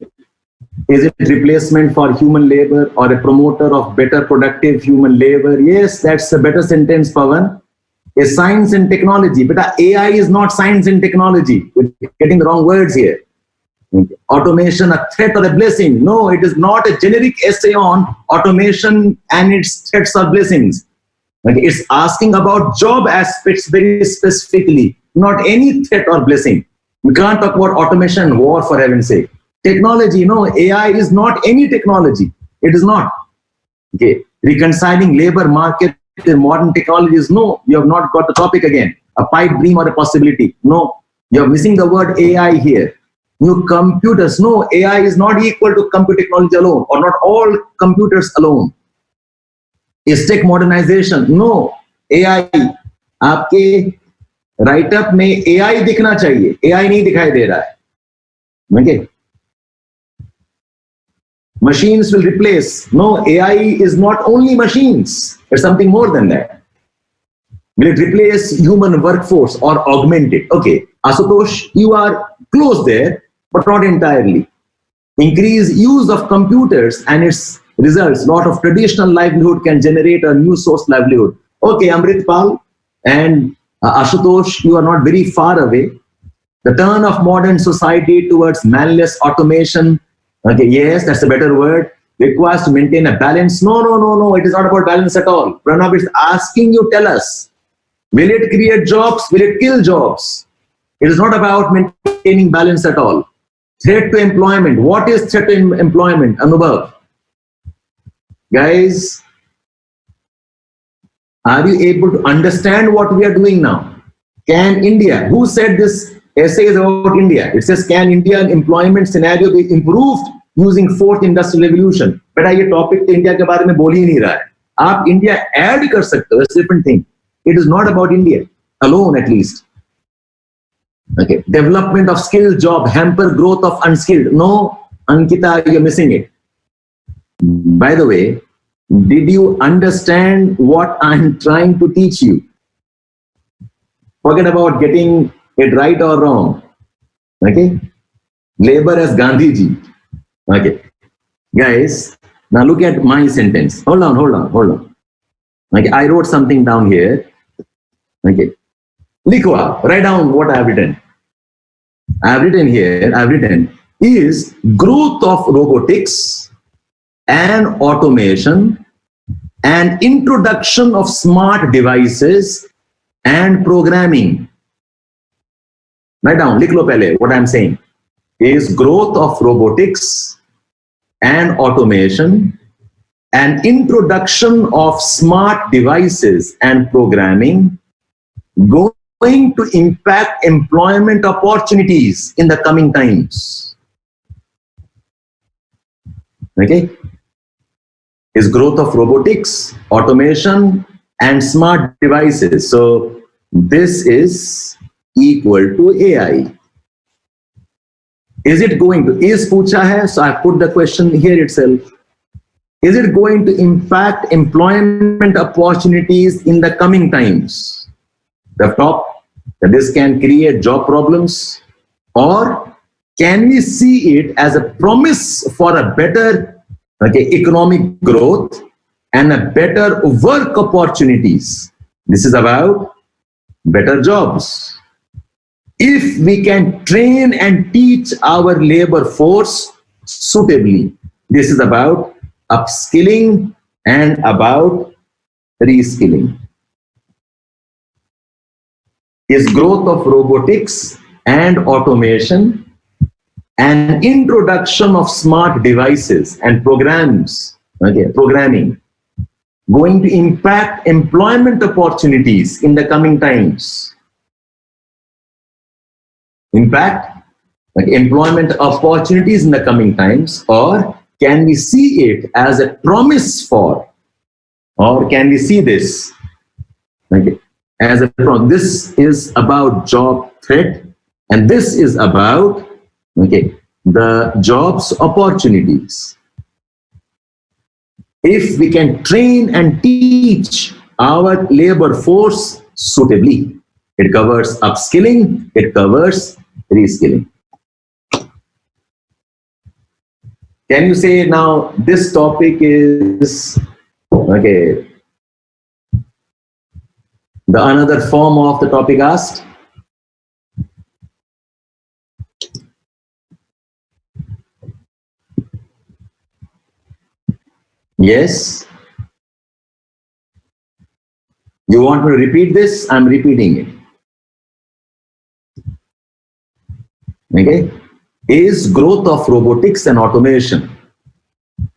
Is it replacement for human labor or a promoter of better productive human labor? Yes, that's a better sentence, Pawan. A science and technology, but AI is not science and technology. We're getting the wrong words here. Automation, a threat or a blessing? No, it is not a generic essay on automation and its threats or blessings. It's asking about job aspects very specifically, not any threat or blessing. We can't talk about automation and war, for heaven's sake. Technology, no, AI is not any technology. It is not. Okay, reconciling labor market in modern technologies, no, you have not got the topic again. A pipe dream or a possibility, no, you are missing the word AI here. New computers, no, AI is not equal to computer technology alone, or not all computers alone. Is tech modernization? No, AI. आपके write up में AI दिखना चाहिए, AI नहीं दिखाई दे रहा है. Okay. Machines will replace. No, AI is not only machines. It's something more than that. Will it replace human workforce or augment it? Okay, Ashutosh, you are close there, but not entirely. Increase use of computers and its results. Lot of traditional livelihood can generate a new source livelihood. Okay, Amritpal and Ashutosh, you are not very far away. The turn of modern society towards manless automation. Okay, yes, that's a better word. Requires to maintain a balance. No. It is not about balance at all. Pranav is asking you, tell us. Will it create jobs? Will it kill jobs? It is not about maintaining balance at all. Threat to employment. What is threat to employment? Anubhav. Guys, are you able to understand what we are doing now? Can India, who said this essay is about India? It says, can Indian employment scenario be improved using fourth industrial revolution? बेटा ये topic तो India के बारे में बोल ही नहीं रहा है. आप इंडिया ऐड कर सकते हो, it's a different thing. It is not about India alone, at least. Okay, development of skilled job hamper growth of unskilled. No, Ankita, you're missing it. By the way, did you understand what I'm trying to teach you? Forget about getting it right or wrong. Okay, labor as Gandhi ji. Okay, guys, now look at my sentence. Hold on. Okay, I wrote something down here. Okay, Likwa, write down what I have written. I've written is growth of robotics and automation and introduction of smart devices and programming. Write down, likh lo pehle, what I'm saying is growth of robotics and automation and introduction of smart devices and programming going to impact employment opportunities in the coming times. Okay? Is growth of robotics, automation, and smart devices. So this is equal to AI. Is it going to, is pucha hai, so I put the question here itself. Is it going to impact employment opportunities in the coming times? The top, that this can create job problems, or can we see it as a promise for a better economic growth and a better work opportunities? This is about better jobs. If we can train and teach our labor force suitably, this is about upskilling and about reskilling. Is growth of robotics and automation and introduction of smart devices and programs, programming, going to impact employment opportunities in the coming times? Impact employment opportunities in the coming times, or can we see it as a promise for, or can we see this as a promise? This is about job threat, and this is about the jobs opportunities. If we can train and teach our labor force suitably, it covers upskilling, it covers reskilling. Can you say now this topic is okay? The another form of the topic asked. Yes. You want me to repeat this? I'm repeating it. Okay. Is growth of robotics and automation.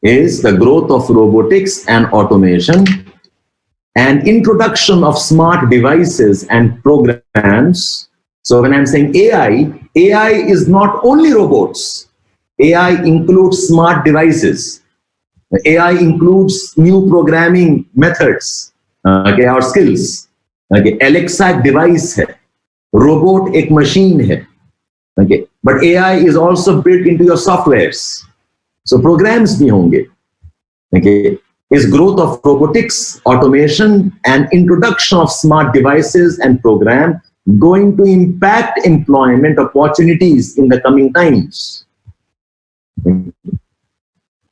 Is the growth of robotics and automation and introduction of smart devices and programs. So when I'm saying AI is not only robots. AI includes smart devices. AI includes new programming methods, okay, or skills. Okay, Alexa एक device है, robot एक machine है. Okay, but AI is also built into your softwares. So programs भी होंगे. Okay, is growth of robotics, automation, and introduction of smart devices and program going to impact employment opportunities in the coming times?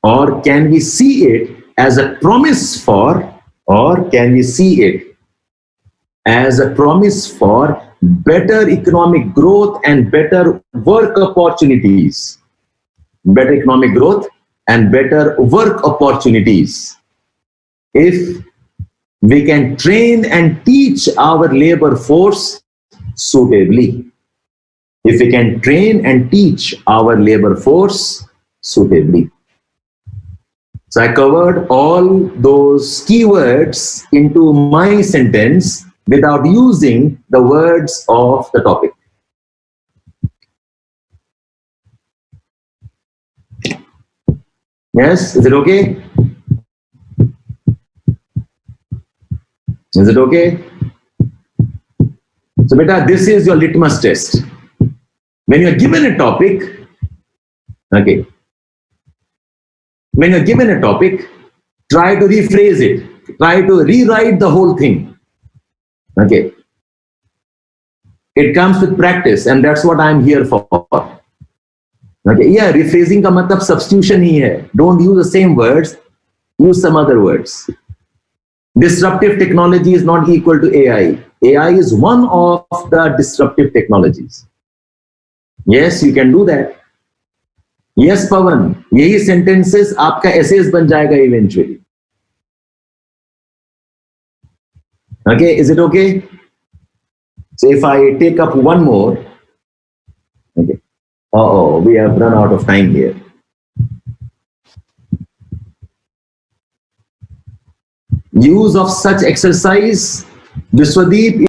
Or can we see it as a promise for, or can we see it as a promise for better economic growth and better work opportunities? Better economic growth and better work opportunities. If we can train and teach our labor force suitably. If we can train and teach our labor force suitably. So I covered all those keywords into my sentence without using the words of the topic. Yes, is it okay? Is it okay? So beta, this is your litmus test. When you're given a topic, okay, when you're given a topic, try to rephrase it, try to rewrite the whole thing. Okay. It comes with practice, and that's what I'm here for. Okay. Yeah, rephrasing का मतलब substitution ही है. Don't use the same words, use some other words. Disruptive technology is not equal to AI. AI is one of the disruptive technologies. Yes, you can do that. Yes, Pawan, यही sentences आपका essays बन जाएगा eventually. Okay, is it okay? So if I take up one more, okay. Oh, we have run out of time here. Use of such exercise, Vishwadeep